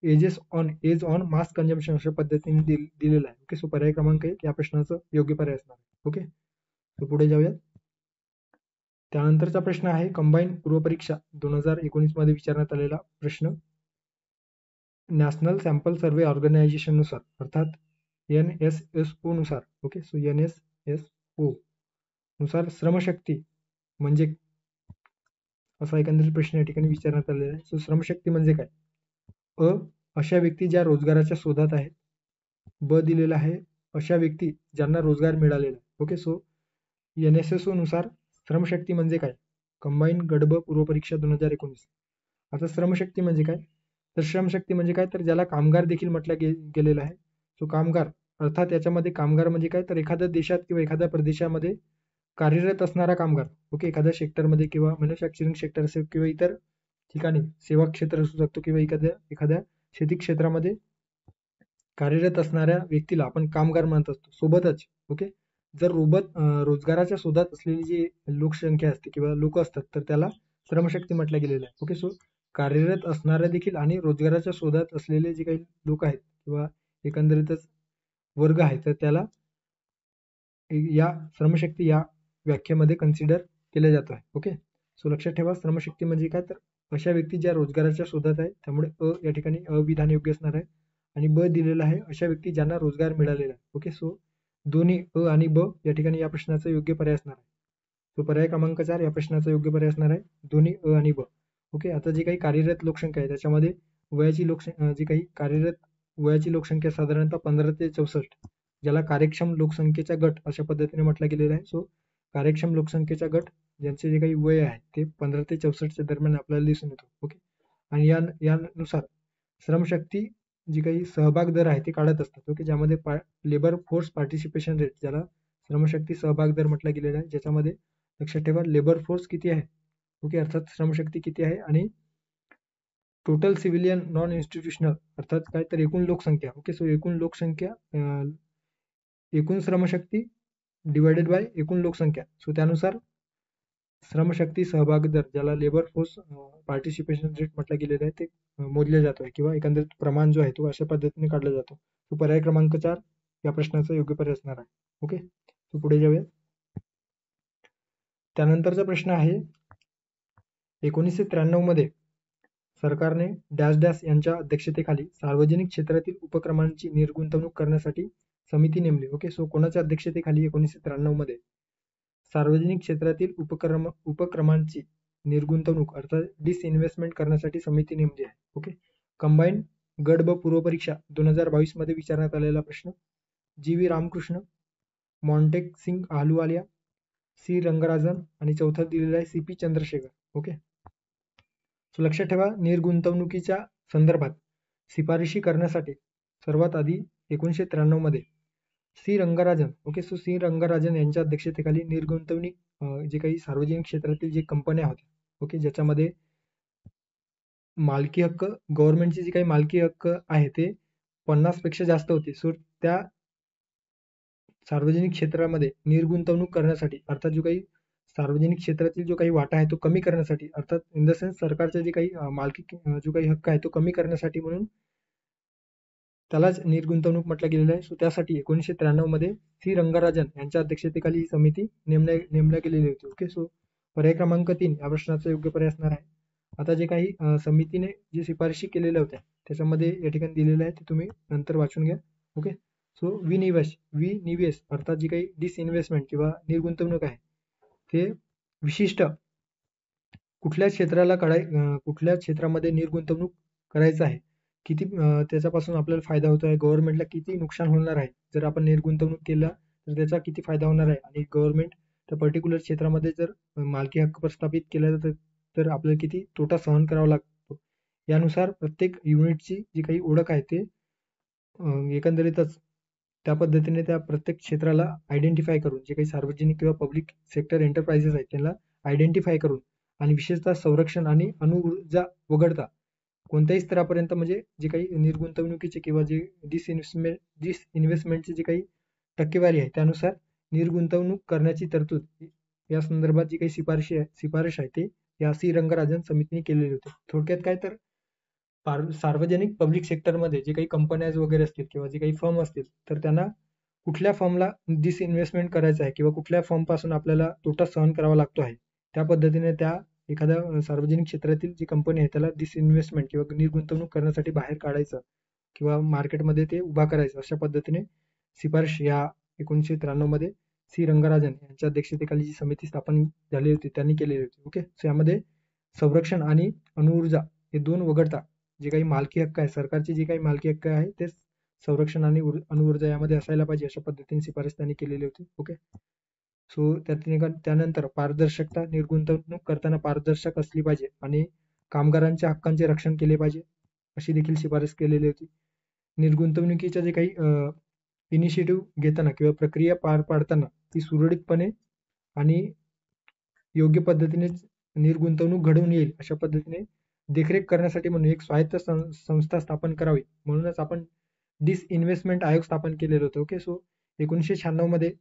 [SPEAKER 1] age on mass consumption अशा पद्धतीने दिलेलं आहे. ओके, सो पर्याय क्रमांक 1 या प्रश्नाचं योग्य पर्याय असणार आहे. ओके, सो पुढे जाऊयात. त्यानंतरचा प्रश्न आहे कंबाईन पूर्वपरीक्षा 2019 मध्ये विचारण्यात आलेला प्रश्न. नॅशनल सॅम्पल सर्व्हे ऑर्गनायझेशन नुसार अर्थात NSSO नुसार. ओके, सो NSSO नुसार श्रमशक्ती म्हणजे असा एकंदरीत प्रश्न या ठिकाणी विचारण्यात आलेला आहे. सो श्रमशक्ती म्हणजे काय? अशा व्यक्ती ज्या रोजगाराच्या शोधात आहेत. ब दिलेला आहे अशा व्यक्ती ज्यांना रोजगार मिळालेला आहे. ओके, सो NSSO नुसार श्रमशक्ती म्हणजे काय? कंबाईन गडब पूर्वपरीक्षा 2019. आता श्रमशक्ती म्हणजे काय? तर श्रमशक्ती म्हणजे काय तर ज्याला कामगार देखील म्हटलं गेलेलं आहे. सो कामगार अर्थात याच्यामध्ये कामगार म्हणजे काय तर एखाद्या देशात किंवा एखाद्या प्रदेशामध्ये कार्यरत असणारा कामगार. ओके, एखाद्या सेक्टरमध्ये किंवा मॅन्युफॅक्चरिंग सेक्टर असेल किंवा इतर ठिकाणी सेवा क्षेत्र असू शकतो किंवा एखाद्या शेती क्षेत्रामध्ये कार्यरत असणाऱ्या व्यक्तीला आपण कामगार म्हणत असतो. सोबतच ओके जर रोजगाराच्या शोधात असलेली जी लोकसंख्या असते किंवा लोक असतात तर त्याला श्रमशक्ती म्हटलं गेलेलं आहे. ओके, सो कार्यरत असणाऱ्या देखील आणि रोजगाराच्या शोधात असलेले जे काही लोक आहेत किंवा एकंदरीतच वर्ग आहे तर त्याला या श्रमशक्ती या व्याख्येमध्ये कन्सिडर केलं जात आहे. ओके, सो लक्षात ठेवा श्रमशक्ती म्हणजे काय तर अशा व्यक्ती ज्या रोजगाराच्या शोधात आहेत त्यामुळे या ठिकाणी विधान योग्य असणार आहे. आणि ब दिलेला आहे अशा व्यक्ती ज्यांना रोजगार मिळालेला आहे. ओके, सो दोन्ही आणि ब या ठिकाणी या प्रश्नाचा योग्य पर्याय असणार आहे. तो पर्याय क्रमांक 4 या प्रश्नाचा योग्य पर्याय असणार आहे दोन्ही आणि ब. ओके, आता जी काही कार्यरत लोकसंख्या आहे त्याच्यामध्ये वयाची लोकसंख्या जी काही कार्यरत वयाची लोकसंख्या साधारणतः 15 ते 64 ज्याला कार्यक्षम लोकसंख्येचा गट अशा पद्धतीने म्हटलं गेलेलं आहे. सो कार्यक्षम लोकसंख्येचा गट ज्यांचे जे काही वय आहे ते 15 ते 64च्या दरम्यान आपल्याला दिसून येतो. ओके, आणि यानुसार श्रमशक्ती जी काही सहभाग दर आहे ते काढत असतात. ओके, ज्यामध्ये लेबर फोर्स पार्टिसिपेशन रेट ज्याला श्रमशक्ती सहभाग दर म्हटलं गेलेला आहे ज्याच्यामध्ये लक्षात ठेवा लेबर फोर्स किती आहे. ओके, अर्थात श्रमशक्ती किती आहे आणि टोटल सिव्हिलियन नॉन इन्स्टिट्यूशनल अर्थात काय तर एकूण लोकसंख्या. ओके, सो एकूण लोकसंख्या एकूण श्रमशक्ती डिवायडेड बाय एकूण लोकसंख्या. सो त्यानुसार श्रमशक्ती सहभाग दर ज्याला लेबर फोर्स पार्टिसिपेशन रेट म्हटलं गेलेलं आहे ते मोजले जातो किंवा एकंदरीत प्रमाण जो आहे तो अशा पद्धतीने काढला जातो. तो पर्याय क्रमांक 4 या प्रश्नाचा योग्य पर्याय असणार आहे. ओके, तो पुढे जाऊया. त्यानंतरचा प्रश्न आहे 1993 मध्ये सरकारने डॅश डॅश यांच्या अध्यक्षतेखाली सार्वजनिक क्षेत्रातील उपक्रमांची निर्गुंतवणूक करण्यासाठी समिती नेमली. ओके, सो कोणाच्या अध्यक्षतेखाली 1993 मध्ये सार्वजनिक क्षेत्रातील उपक्रमांची निर्गुंतवणूक अर्थात डिसइन्व्हेस्टमेंट करण्यासाठी समिती नेमली आहे. ओके, कंबाईन गट ब पूर्व परीक्षा 2022 मध्ये विचारण्यात आलेला प्रश्न. जी.व्ही. रामकृष्ण, मॉन्टेक सिंग अहलुवालिया, सी रंगराजन आणि चौथा दिलेला आहे सी.पी. चंद्रशेखर. ओके, सो लक्षात ठेवा, निर्गुंतवणुकीच्या संदर्भात शिफारशी करण्यासाठी सर्वात आधी 1993 मध्ये C Rangarajan, okay, so C Rangarajan यांच्या अध्यक्षतेखाली निर्गुंतवणूक जे काही सार्वजनिक क्षेत्रातील जे कंपन्या होत्या, ओके, ज्याच्यामध्ये मालकी हक्क, गव्हर्नमेंटचे जे काही मालकी हक्क आहे ते 50 पेक्षा जास्त होते. सो त्या सार्वजनिक क्षेत्रामध्ये निर्गुंतवणूक करण्यासाठी, अर्थात जो काही सार्वजनिक क्षेत्रातील जो काही वाटा आहे तो कमी करण्यासाठी, अर्थात इन द सेन्स सरकारचे जे काही मालकी जो काही हक्क आहे तो कमी करण्यासाठी म्हणून त्यालाच निर्गुंतवणूक म्हटलं गेलेलं आहे. सो त्यासाठी 1993 मध्ये सी रंगराजन यांच्या अध्यक्षतेखाली ही समिती नेमल्या गेलेली होती. ओके, सो पर्याय क्रमांक 3 या प्रश्नाचा योग्य पर्याय असणार आहे. आता जे काही समितीने जे शिफारशी केलेल्या होत्या त्याच्यामध्ये या ठिकाणी दिलेलं आहे ते तुम्ही नंतर वाचून घ्या. ओके, सो विनिवेश अर्थात जी काही डिसइन्व्हेस्टमेंट किंवा निर्गुंतवणूक आहे ते विशिष्ट कुठल्या क्षेत्रामध्ये निर्गुंतवणूक करायचं आहे, किती त्याच्यापासून आपल्याला फायदा होतो आहे, गव्हर्नमेंटला किती नुकसान होणार आहे जर आपण निर्गुंतवणूक केला तर त्याचा किती फायदा होणार आहे, आणि गव्हर्नमेंट त्या पर्टिक्युलर क्षेत्रामध्ये जर मालकी हक्क प्रस्थापित केला तर आपल्याला किती तोटा सहन करावा लागतो. यानुसार प्रत्येक युनिटची जी काही ओळख आहे ते एकंदरीतच त्या पद्धतीने त्या प्रत्येक क्षेत्राला आयडेंटिफाय करून, जे काही सार्वजनिक किंवा पब्लिक सेक्टर एंटरप्राइजेस आहेत त्यांना आयडेंटिफाय करून, आणि विशेषतः संरक्षण आणि अणुऊर्जा वगळता कोणत्याही स्तरापर्यंत म्हणजे जे काही निर्गुंतवणुकीचे किंवा जे डिसइन्व्हेस्टमेंटची जी काही टक्केवारी आहे त्यानुसार निर्गुंतवणूक करण्याची तरतूद या संदर्भात जी काही शिफारश आहे ते या सी रंगराजन समितीने केलेली होती. थोडक्यात काय तर सार्वजनिक पब्लिक सेक्टरमध्ये जे काही कंपन्याज वगैरे असतील किंवा जे काही फर्म असतील तर त्यांना कुठल्या फर्मला डिसइन्व्हेस्टमेंट करायचं आहे किंवा कुठल्या फर्म पासून आपल्याला तोटा सहन करावा लागतो आहे, त्या पद्धतीने त्या एखाद्या सार्वजनिक क्षेत्रातील जी कंपनी आहे त्याला डिसइन्व्हेस्टमेंट किंवा निर्गुंतवणूक करण्यासाठी बाहेर काढायचं किंवा मार्केटमध्ये ते उभा करायचं, अशा पद्धतीने शिफारस या 1993 मध्ये सी रंगराजन यांच्या अध्यक्षतेखाली जी समिती स्थापन झाली होती त्यांनी केलेली होती. ओके, सो यामध्ये संरक्षण आणि अणुऊर्जा हे दोन वगळता जे काही मालकी हक्क आहे, सरकारचे जे काही मालकी हक्क आहे ते संरक्षण आणि अणुऊर्जा यामध्ये असायला पाहिजे, अशा पद्धतीने शिफारस त्यांनी केलेली होती. ओके, सो त्यानंतर पारदर्शकता, निर्गुंतवणूक करताना पारदर्शक असली पाहिजे आणि कामगारांच्या हक्कांचे रक्षण केले पाहिजे, अशी देखील शिफारस केलेली होती. निर्गुंतवणुकीच्या जे काही इनिशिएटिव्ह घेताना किंवा प्रक्रिया पार पाडताना ती सुरळीतपणे आणि योग्य पद्धतीने निर्गुंतवणूक घडवून येईल अशा पद्धतीने देखरेख करण्यासाठी म्हणून एक स्वायत्त संस्था स्थापन करावी, म्हणूनच आपण डिसइन्व्हेस्टमेंट आयोग स्थापन केलेलं होतं. ओके, सो 1996 मध्ये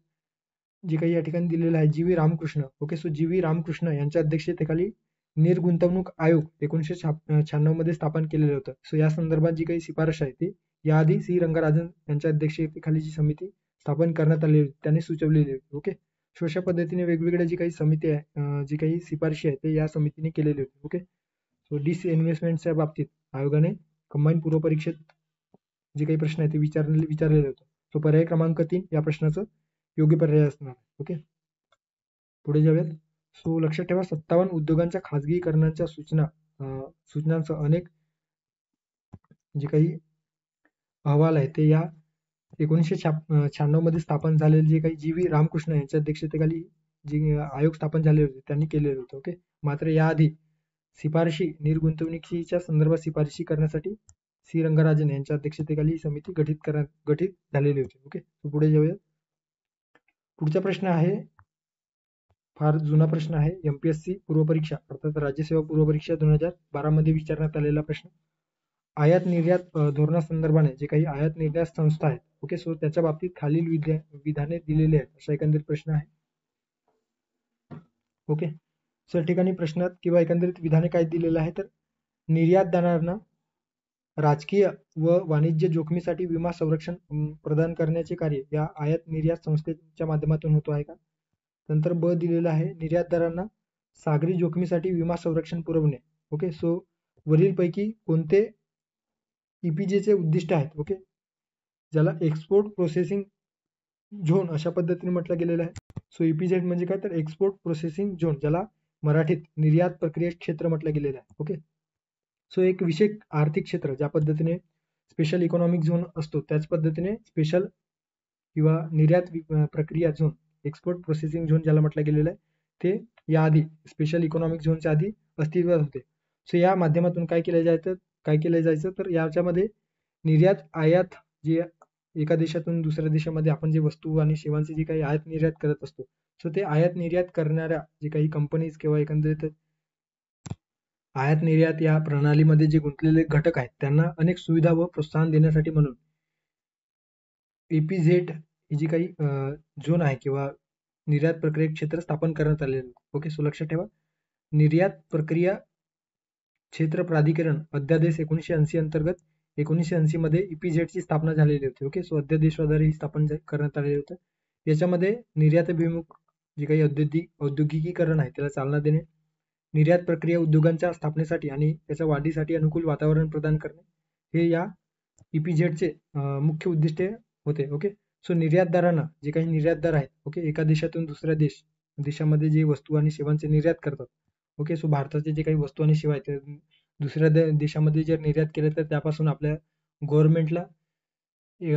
[SPEAKER 1] जे काही या ठिकाणी दिलेलं आहे G V. Ramakrishna, okay, so G V. Ramakrishna यांच्या अध्यक्षतेखाली निर्गुंतवणूक आयोग 1996 मध्ये स्थापन केलेलं होतं. सो या संदर्भात जी काही शिफारस आहे ती याआधी सी रंगराजन यांच्या अध्यक्षतेखाली जी समिती स्थापन करण्यात आली होती त्यांनी सुचवलेली होती. ओके, सो अशा पद्धतीने वेगवेगळ्या जी काही समिती आहे, जी काही शिफारशी आहे ते या समितीने केलेली होती. ओके, सो डिसइन्व्हेस्टमेंटच्या बाबतीत आयोगाने कंबाईन पूर्व परीक्षेत जे काही प्रश्न आहे ते विचारलेले होते. सो पर्याय क्रमांक 3 या प्रश्नाचं योग्य पर्याय असणार. ओके, पुढे जाऊयात. सो लक्षात ठेवा, 57 उद्योगांच्या खाजगीकरणाच्या सूचनांसह अनेक जे काही अहवाल आहे ते या 1996 मध्ये स्थापन झालेले जे काही जी.व्ही. रामकृष्ण यांच्या अध्यक्षतेखाली जे आयोग स्थापन झाले होते त्यांनी केलेले होते. ओके, मात्र याआधी निर्गुंतवणुकीच्या संदर्भात शिफारशी करण्यासाठी सी रंगराजन यांच्या अध्यक्षतेखाली ही समिती गठीत झालेली होती. ओके, पुढे जाऊया. पुढचा प्रश्न आहे, फार जुना प्रश्न आहे, एमपीएससी पूर्व परीक्षा अर्थात राज्यसेवा पूर्व परीक्षा 2012 मध्ये विचारण्यात आलेला प्रश्न. आयात निर्यात धोरणासंदर्भाने जे काही आयात निर्यात संस्था आहेत, ओके, सो त्याच्या बाबतीत खालील विधाने दिलेली आहेत असा एकंदरीत प्रश्न आहे. ओके, सो या ठिकाणी प्रश्नात किंवा एकंदरीत विधाने काय दिलेलं आहे तर निर्यातदारांना राजकीय व वाणिज्य जोखमीसाठी विमा संरक्षण प्रदान करण्याचे कार्य या आयात निर्यात संस्थेच्या माध्यमातून होतो आहे का. नंतर ब दिलेलं आहे, निर्यातदारांना सागरी जोखमीसाठी विमा संरक्षण पुरवणे. ओके, सो वरीलपैकी कोणते ईपीजेचे उद्दिष्ट आहेत. ओके, ज्याला एक्सपोर्ट प्रोसेसिंग झोन अशा पद्धतीने म्हटलं गेलेलं आहे. सो ईपीजेड म्हणजे काय तर एक्सपोर्ट प्रोसेसिंग झोन, ज्याला मराठीत निर्यात प्रक्रिया क्षेत्र म्हटलं गेलेलं आहे. ओके, सो एक विशेष आर्थिक क्षेत्र ज्या पद्धतीने स्पेशल इकॉनॉमिक झोन असतो त्याच पद्धतीने स्पेशल किंवा निर्यात प्रक्रिया झोन, एक्सपोर्ट प्रोसेसिंग झोन ज्याला म्हटलं गेलेलं आहे, ते याआधी स्पेशल इकॉनॉमिक झोनच्या आधी अस्तित्वात होते. सो या माध्यमातून काय केलं जायचं तर याच्यामध्ये निर्यात आयात जे एका देशातून दुसऱ्या देशामध्ये आपण जे वस्तू आणि सेवांची जी काही आयात निर्यात करत असतो, सो ते आयात निर्यात करणाऱ्या जे काही कंपनीज किंवा एकंदरीत आयात निर्यात या प्रणालीमध्ये जे गुंतलेले घटक आहेत त्यांना अनेक सुविधा व प्रोत्साहन देण्यासाठी म्हणून EPZ ही जी काही झोन आहे किंवा निर्यात प्रक्रिया क्षेत्र स्थापन करण्यात आलेलं आहे. ओके, सो लक्षात ठेवा, निर्यात प्रक्रिया क्षेत्र प्राधिकरण अध्यादेश 1980 अंतर्गत 1980 मध्ये EPZ ची स्थापना झालेली होती. ओके, सो अध्यादेशाद्वारे ही स्थापन करण्यात आलेलं होतं. याच्यामध्ये निर्यातभिमुख जे काही औद्योगिकीकरण आहे त्याला चालना देणे, निर्यात प्रक्रिया उद्योगांच्या स्थापनेसाठी आणि त्याच्या वाढीसाठी अनुकूल वातावरण प्रदान करणे हे या EPZ चे मुख्य उद्दिष्टे होते. ओके, सो निर्यातदारांना जे काही निर्यातदार आहेत, ओके, एका देशातून दुसऱ्या देशामध्ये जे वस्तू आणि सेवांचे निर्यात करतात. ओके, सो भारताचे जे काही वस्तू आणि सेवा आहेत ते दुसऱ्या देशामध्ये जर निर्यात केले तर त्यापासून आपल्या गव्हर्नमेंटला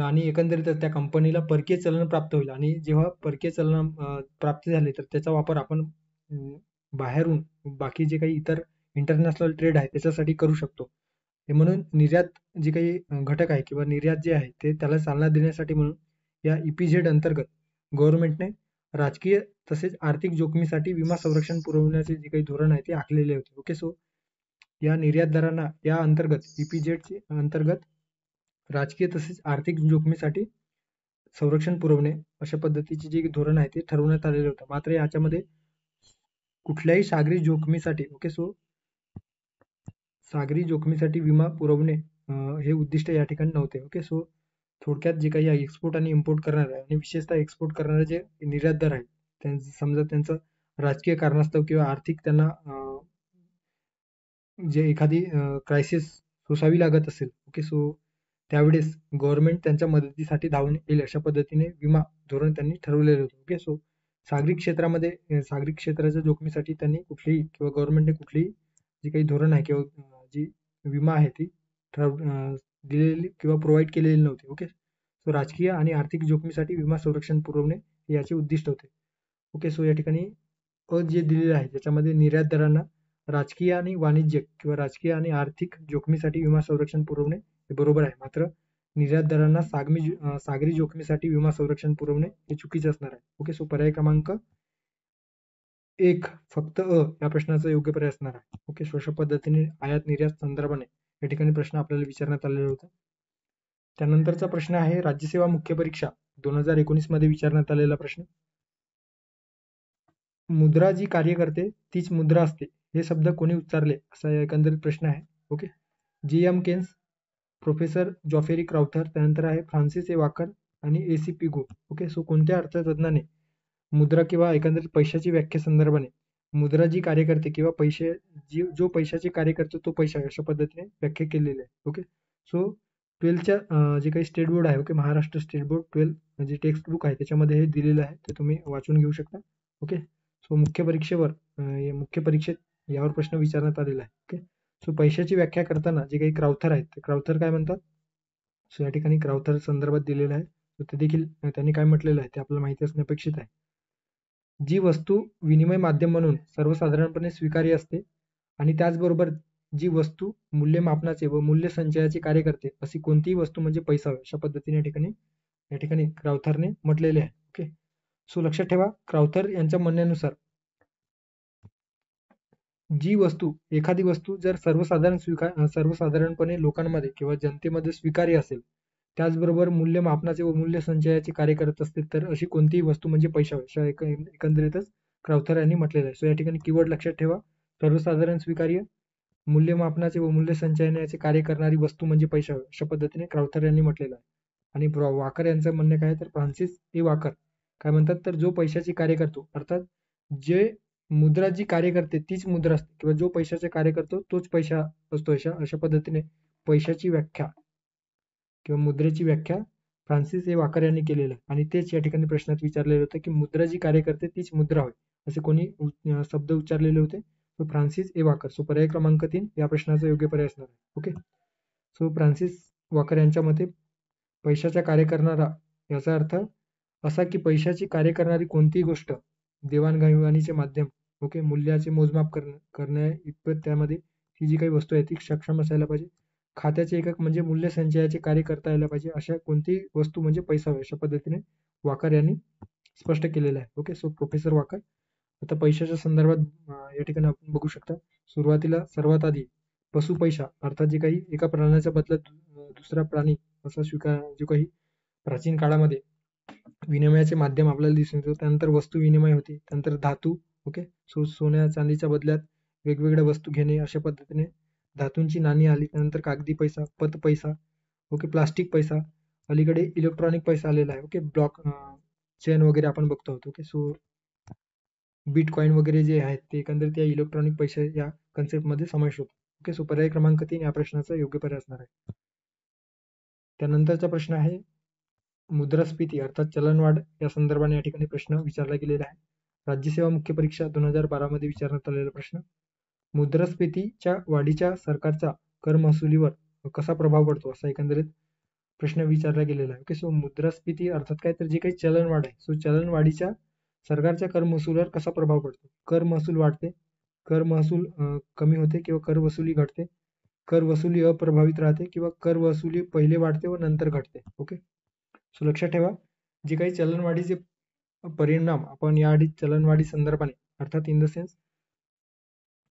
[SPEAKER 1] आणि एकंदरीतच त्या कंपनीला परकीय चलन प्राप्त होईल आणि जेव्हा परकीय चलन प्राप्त झाले तर त्याचा वापर आपण बाहेरून बाकी जे काही इतर इंटरनॅशनल ट्रेड आहे त्याच्यासाठी करू शकतो. म्हणून निर्यात जे काही घटक आहे किंवा निर्यात जे आहे ते त्याला चालना देण्यासाठी म्हणून या EPZ अंतर्गत गव्हर्नमेंटने राजकीय तसेच आर्थिक जोखमीसाठी विमा संरक्षण पुरवण्याचे जे काही धोरण आहे ते आखलेले होते. ओके, सो या निर्यातदारांना या अंतर्गत EPZ चे अंतर्गत राजकीय तसेच आर्थिक जोखमीसाठी संरक्षण पुरवणे अशा पद्धतीचे जे धोरण आहे ते ठरवण्यात आलेलं होतं. मात्र याच्यामध्ये कुठल्याही सागरी जोखमीसाठी, ओके, सो सागरी जोखमीसाठी विमा पुरवणे हे उद्दिष्ट या ठिकाणी नव्हते. ओके, सो थोडक्यात जे काही एक्सपोर्ट आणि इम्पोर्ट करणारे आणि विशेषतः एक्सपोर्ट करणारे जे निर्यातदार आहेत समजा त्यांचं राजकीय कारणास्तव किंवा आर्थिक त्यांना जे एखादी क्रायसिस सोसावी लागत असेल, ओके, सो त्यावेळेस गव्हर्नमेंट त्यांच्या मदतीसाठी धावून येईल अशा पद्धतीने विमा धोरण त्यांनी ठरवलेलं होतं. ओके, सो सागरी क्षेत्राच्या जोखमीसाठी त्यांनी कुठलीही किंवा गव्हर्नमेंटने कुठलीही जी काही धोरण आहे किंवा जी विमा आहे ती दिलेली किंवा प्रोव्हाइड केलेली नव्हती. ओके, सो राजकीय आणि आर्थिक जोखमीसाठी विमा संरक्षण पुरवणे हे याचे उद्दिष्ट होते. ओके, सो या ठिकाणी जे दिलेलं आहे त्याच्यामध्ये निर्यातदारांना राजकीय आणि वाणिज्यिक किंवा राजकीय आणि आर्थिक जोखमीसाठी विमा संरक्षण पुरवणे हे बरोबर आहे. मात्र निर्यातदारांना सागरी जोखमीसाठी विमा संरक्षण पुरवणे हे चुकीचे असणार आहे. ओके, सो पर्याय क्रमांक 1 फक्त या प्रश्नाचा योग्य पर्याय असणार आहे. ओके, सो अशा पद्धतीने आयात निर्यात संदर्भाने या ठिकाणी प्रश्न आपल्याला विचारण्यात आलेला होता. त्यानंतरचा प्रश्न आहे राज्यसेवा मुख्य परीक्षा 2019 मध्ये विचारण्यात आलेला प्रश्न. मुद्रा जी कार्य करते तीच मुद्रा असते हे शब्द कोणी उच्चारले असा एकंदरीत प्रश्न आहे. Okay, GM Keynes, professor Geoffrey Crowther, त्यानंतर आहे फ्रान्सिस ए वाकर आणि AC पिगो. ओके, सो कोणत्या अर्थतज्ञाने मुद्रा किंवा एकंदरीत पैशाची व्याख्या संदर्भाने मुद्रा जी कार्य करते किंवा जो पैशाचे कार्य करतो तो पैसा अशा पद्धतीने व्याख्या केलेली आहे. ओके, सो 12च्या जे काही स्टेट बोर्ड आहे, ओके, महाराष्ट्र स्टेट बोर्ड 12 जे टेक्स्ट बुक आहे त्याच्यामध्ये हे दिलेलं आहे, ते तुम्ही वाचून घेऊ शकता. ओके, सो मुख्य परीक्षेत यावर प्रश्न विचारण्यात आलेला आहे. ओके, सो पैशाची व्याख्या करताना जे काही क्राउथर आहेत ते क्राउथर काय म्हणतात, सो या ठिकाणी क्राउथर संदर्भात दिलेलं आहे. ते देखील त्यांनी काय म्हटलेलं आहे ते आपल्याला माहिती असणे अपेक्षित आहे. जी वस्तू विनिमय माध्यम म्हणून सर्वसाधारणपणे स्वीकार्य असते आणि त्याचबरोबर जी वस्तू मूल्यमापनाचे व मूल्य संचयाचे कार्य करते अशी कोणतीही वस्तू म्हणजे पैसा होय अशा पद्धतीने या ठिकाणी क्राउथरने म्हटलेले आहे. ओके, सो लक्षात ठेवा, क्राउथर यांच्या म्हणण्यानुसार एखादी वस्तू जर सर्वसाधारणपणे लोकांमध्ये किंवा जनतेमध्ये स्वीकार्य असेल, त्याचबरोबर मूल्यमापनाचे व मूल्य संचयाचे कार्य करत असतील तर अशी कोणतीही वस्तू म्हणजे पैसा होय अशा एकंदरीतच क्राउथर यांनी म्हटलेलं आहे. सो या ठिकाणी कीवर्ड लक्षात ठेवा, सर्वसाधारण स्वीकार्य, मूल्यमापनाचे व मूल्य संचयनाचे कार्य करणारी वस्तू म्हणजे पैसा होय अशा पद्धतीने क्राउथर यांनी म्हटलेलं आहे. आणि वाकर यांचं म्हणणं काय तर फ्रान्सिस ए वाकर काय म्हणतात तर जो पैशाचे कार्य करतो, अर्थात जे मुद्रा जी कार्य करते तीच मुद्रा असते किंवा जो पैशाचे कार्य करतो तोच पैसा असतो अशा पद्धतीने पैशाची व्याख्या किंवा मुद्रेची व्याख्या फ्रान्सिस ए वाकर यांनी केलेलं आहे. आणि तेच या ठिकाणी प्रश्नात विचारलेलं होतं की मुद्रा जी कार्य करते तीच मुद्रा होय असे कोणी शब्द उच्चारलेले होते, फ्रान्सिस ए वाकर. सो पर्याय क्रमांक 3 या प्रश्नाचा योग्य पर्याय असणार आहे. ओके, सो फ्रान्सिस वाकर यांच्या मते पैशाचा कार्य करणारा याचा अर्थ असा की पैशाची कार्य करणारी कोणतीही गोष्ट देवाणघेवाणीचे माध्यम ओके मूल्याचे मोजमाप करण्या इतपत त्यामध्ये ही जी काही वस्तू आहे ती सक्षम असायला पाहिजे. खात्याचे एकक म्हणजे मूल्य संचयाचे कार्य करता यायला पाहिजे. अशा कोणतीही वस्तू म्हणजे पैसा होय अशा पद्धतीने वाकर यांनी स्पष्ट केलेलं आहे. ओके सो प्रोफेसर वाकर आता पैशाच्या संदर्भात या ठिकाणी आपण बघू शकता. सुरुवातीला सर्वात आधी पशुपैसा अर्थात जे काही एका प्राण्याच्या बदल्यात दुसरा प्राणी असा स्वीकार जो काही प्राचीन काळामध्ये विनिमयाचे माध्यम आपल्याला दिसून येतो. त्यानंतर वस्तू विनिमय होते. त्यानंतर धातू ओके सो सोन्या चांदीच्या बदल्यात वेगवेगळ्या वस्तू घेणे अशा पद्धतीने धातूंची नाणी आली. त्यानंतर कागदी पैसा, पत पैसा ओके प्लास्टिक पैसा, अलीकडे इलेक्ट्रॉनिक पैसा आलेला आहे. ओके ब्लॉक चेन वगैरे आपण बघतो आहोत. ओके सो बिटकॉइन वगैरे जे आहेत ते एकंदरीत या इलेक्ट्रॉनिक पैसे या कन्सेप्टमध्ये समावेश होतो. ओके सो पर्याय क्रमांक 3 या प्रश्नाचा योग्य पर्याय असणार आहे. त्यानंतरचा प्रश्न आहे मुद्रास्फीती अर्थात चलनवाढ या संदर्भाने या ठिकाणी प्रश्न विचारला गेलेला आहे. राज्यसेवा मुख्य परीक्षा 2012 मध्ये विचारण्यात आलेला प्रश्न. मुद्रास्फीतीच्या वाढीच्या सरकारचा कर महसुलीवर कसा प्रभाव पडतो असा एकंदरीत प्रश्न विचारला गेलेला आहे. ओके सो मुद्रास्फीती अर्थात काय तर जे काही चलनवाढ आहे सो चलनवाढीच्या सरकारच्या कर महसुलावर कसा प्रभाव पडतो. कर महसूल वाढते, कर महसूल कमी होते किंवा कर वसुली घटते, कर वसुली अप्रभावित राहते किंवा कर वसुली पहिले वाढते व नंतर घटते. ओके सो लक्षात ठेवा जे काही चलनवाढीचे परिणाम आपण याआधी चलनवाढी संदर्भाने अर्थात इन द सेन्स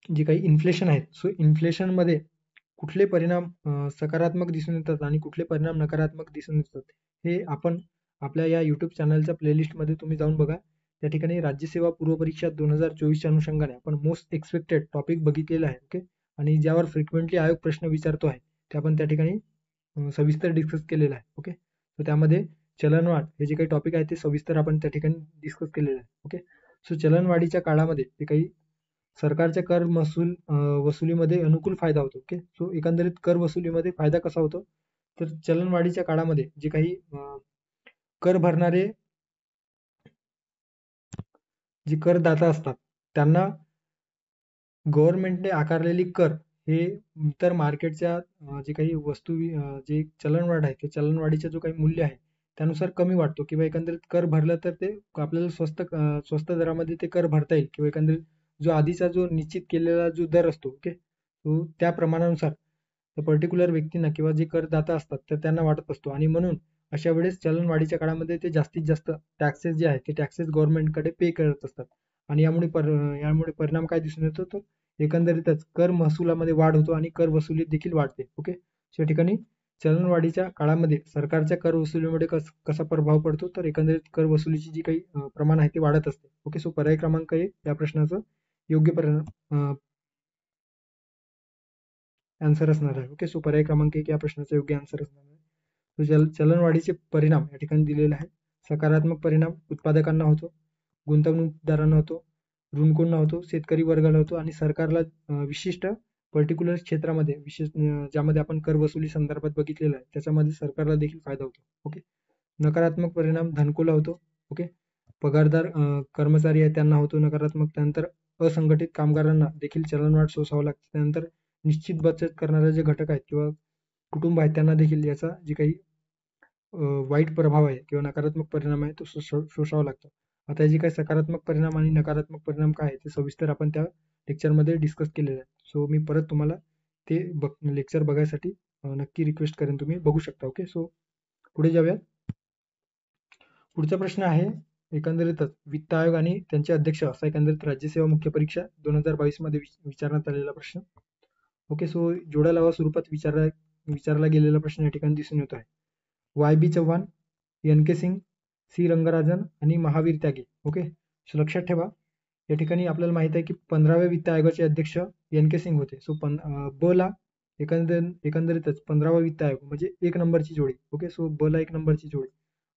[SPEAKER 1] जे काही इन्फ्लेशन आहेत सो इन्फ्लेशनमध्ये कुठले परिणाम सकारात्मक दिसून येतात आणि कुठले परिणाम नकारात्मक दिसून येतात हे आपण आपल्या या युट्यूब चॅनलच्या प्लेलिस्टमध्ये तुम्ही जाऊन बघा. त्या ठिकाणी राज्यसेवा पूर्व परीक्षा 2024च्या अनुषंगाने आपण मोस्ट एक्सपेक्टेड टॉपिक बघितलेला आहे. ओके आणि ज्यावर फ्रिक्वेंटली आयोग प्रश्न विचारतो आहे ते आपण त्या ठिकाणी सविस्तर डिस्कस केलेला आहे. ओके सो त्यामध्ये चलनवाढ हे जे काही टॉपिक आहे ते सविस्तर आपण त्या ठिकाणी डिस्कस केलेलं आहे. ओके सो चलनवाढीच्या काळामध्ये जे काही सरकारच्या कर महसूल वसुलीमध्ये अनुकूल फायदा होतो. ओके सो एकंदरीत कर वसुलीमध्ये फायदा कसा होतो तर चलनवाढीच्या काळामध्ये जे काही कर भरणारे जे करदाता असतात त्यांना गव्हर्नमेंटने आकारलेली कर हे इतर मार्केटच्या जे काही वस्तू जे चलनवाढ आहे ते चलनवाढीचा जो काही मूल्य आहे त्यानुसार कमी वाटतो किंवा एकंदरीत कर भरलं तर ते आपल्याला स्वस्त दरामध्ये ते कर भरता येईल किंवा एकंदरीत जो आधीचा जो निश्चित केलेला जो दर असतो ओके तो त्या प्रमाणानुसार पर्टिक्युलर व्यक्तींना किंवा जे करदाता असतात तर त्यांना वाटत असतो आणि म्हणून अशा वेळेस चलनवाढीच्या काळामध्ये ते जास्तीत जास्त टॅक्सेस जे आहेत ते टॅक्सेस गव्हर्नमेंटकडे पे करत असतात आणि यामुळे परिणाम काय दिसून येतो तर एकंदरीतच कर महसुलामध्ये वाढ होतो आणि कर वसुलीत देखील वाढते. ओके या ठिकाणी चलनवाढीच्या काळामध्ये सरकारच्या कर वसुलीमुळे कसा प्रभाव पडतो तर एकंदरीत कर वसुलीची जी काही प्रमाण आहे ते वाढत असते. ओके सो पर्याय क्रमांक 1 या प्रश्नाचं योग्य आन्सर असणार आहे. ओके सो पर्याय क्रमांक 1 या प्रश्नाचं योग्य आन्सर असणार आहे. चलनवाढीचे परिणाम या ठिकाणी दिलेले आहे. सकारात्मक परिणाम उत्पादकांना होतो, गुंतवणूकदारांना होतो, ऋणकोंना होतो, शेतकरी वर्गाला होतो आणि सरकारला विशिष्ट पर्टिक्युलर क्षेत्रामध्ये विशेष ज्यामध्ये आपण कर वसुली संदर्भात बघितलेलं आहे त्याच्यामध्ये सरकारला देखील फायदा होतो. ओके नकारात्मक परिणाम धनकोला होतो. ओके पगारदार कर्मचारी आहेत त्यांना होतो नकारात्मक. त्यानंतर असंघटित कामगारांना देखील चलनवाढ सोसावं लागते. त्यानंतर निश्चित बचत करणारे जे घटक आहेत किंवा कुटुंब आहेत त्यांना देखील याचा जे काही वाईट प्रभाव आहे किंवा नकारात्मक परिणाम आहे तो सोसावा लागतो. आता जे काही सकारात्मक परिणाम आणि नकारात्मक परिणाम काय आहे ते सविस्तर आपण त्या लेक्चरमध्ये डिस्कस केलेलं आहे. सो मी परत तुम्हाला ते लेक्चर बघायसाठी नक्की रिक्वेस्ट करेन, तुम्ही बघू शकता. ओके सो पुढे जाऊयात. पुढचा प्रश्न आहे एकंदरीतच वित्त आयोग आणि त्यांचे अध्यक्ष असा एकंदरीत राज्यसेवा मुख्य परीक्षा 2022 मध्ये विचारण्यात आलेला प्रश्न. ओके सो जोड्या लावा स्वरूपात विचारला गेलेला प्रश्न या ठिकाणी दिसून येतो आहे. वाय बी चव्हाण, एन के सिंग, सी रंगराजन आणि महावीर त्यागी. ओके सो लक्षात ठेवा या ठिकाणी आपल्याला माहित आहे की 15व्या वित्त आयोगाचे अध्यक्ष एन के सिंग होते. सो ब ला एकंदरीतच 15वा वित्त आयोग म्हणजे 1 नंबरची जोडी. ओके सो ब ला 1 नंबरची जोडी.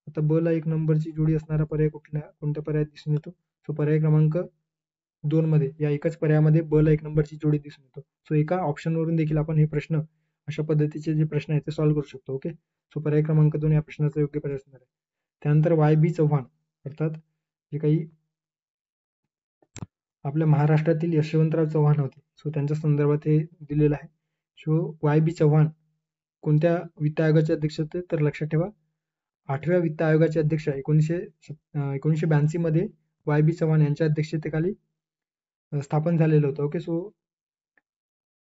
[SPEAKER 1] आता ब ला 1 नंबरची जोडी असणारा पर्याय कोणत्या पर्यायात दिसून येतो. सो पर्याय क्रमांक 2 मध्ये या एकच पर्यायामध्ये ब ला 1 नंबरची जोडी दिसून येतो. सो एका ऑप्शनवरून देखील आपण हे प्रश्न अशा पद्धतीचे जे प्रश्न आहेत ते सॉल्व्ह करू शकतो. ओके सो पर्याय क्रमांक 2 या प्रश्नाचा योग्य पर्याय असणार आहे. त्यानंतर वाय बी चव्हाण अर्थात जे काही आपल्या महाराष्ट्रातील यशवंतराव चव्हाण होते सो त्यांच्या संदर्भात हे दिलेलं आहे. सो वाय बी चव्हाण कोणत्या वित्त आयोगाचे अध्यक्ष होते तर लक्षात ठेवा 8व्या वित्त आयोगाचे अध्यक्ष 1982 मध्ये वाय बी चव्हाण यांच्या अध्यक्षतेखाली स्थापन झालेलं होतं. ओके, सो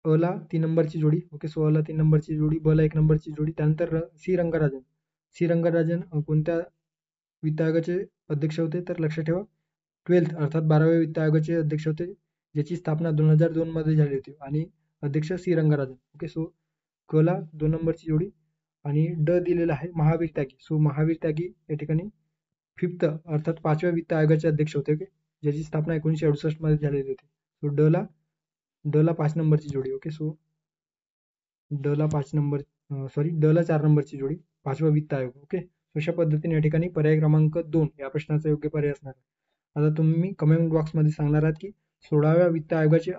[SPEAKER 1] अ ला 3 नंबरची जोडी. ओके, सो अ ला 3 नंबरची जोडी, ब ला 1 नंबरची जोडी. त्यानंतर सी रंगराजन कोणत्या वित्त आयोगाचे अध्यक्ष होते तर लक्षात ठेवा 12th अर्थात 12व्या वित्त आयोगाचे अध्यक्ष होते, ज्याची स्थापना 2002 मध्ये झाली होती आणि अध्यक्ष सी रंगराजन. ओके, सो क ला 2 नंबरची जोडी आणि ड दिलेला आहे महावीर त्यागी. सो महावीर त्यागी या ठिकाणी 5th अर्थात 5व्या वित्त आयोगाचे अध्यक्ष होते. ओके, ज्याची स्थापना 1968 मध्ये झालेली होती. सो ड ला 5 नंबरची जोडी. ओके, सो ड ला 4 नंबरची जोडी 5वा वित्त आयोग. ओके, अशा पद्धतीने या ठिकाणी पर्याय क्रमांक 2 या प्रश्नाचा योग्य पर्याय असणार आहे. आता तुम्ही कमेंट बॉक्समध्ये सांगणार आहात की 16व्या वित्त आयोगाचे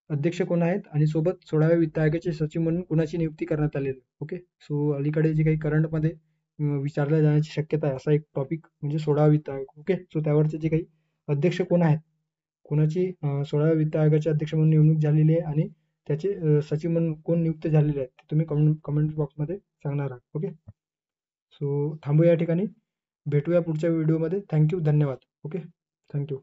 [SPEAKER 1] अध्यक्ष कोण आहेत आणि सोबत 16व्या वित्त आयोगाचे सचिव म्हणून कुणाची नियुक्ती करण्यात आलेली. ओके, सो अलीकडे जे काही करंटमध्ये विचारल्या जाण्याची शक्यता आहे असा एक टॉपिक म्हणजे 16वा वित्त आयोग. ओके, सो त्यावरचे जे काही अध्यक्ष कोण आहेत, कोणाची 16व्या वित्त आयोगाचे अध्यक्ष म्हणून नेमणूक झालेली आहे आणि त्याचे सचिव म्हणून कोण नियुक्त झालेले आहेत ते तुम्ही कमेंट बॉक्समध्ये सांगणार आहात. ओके, सो थांबूया या ठिकाणी, भेटूया पुढच्या व्हिडिओमध्ये. थँक्यू, धन्यवाद. Okay, thank you.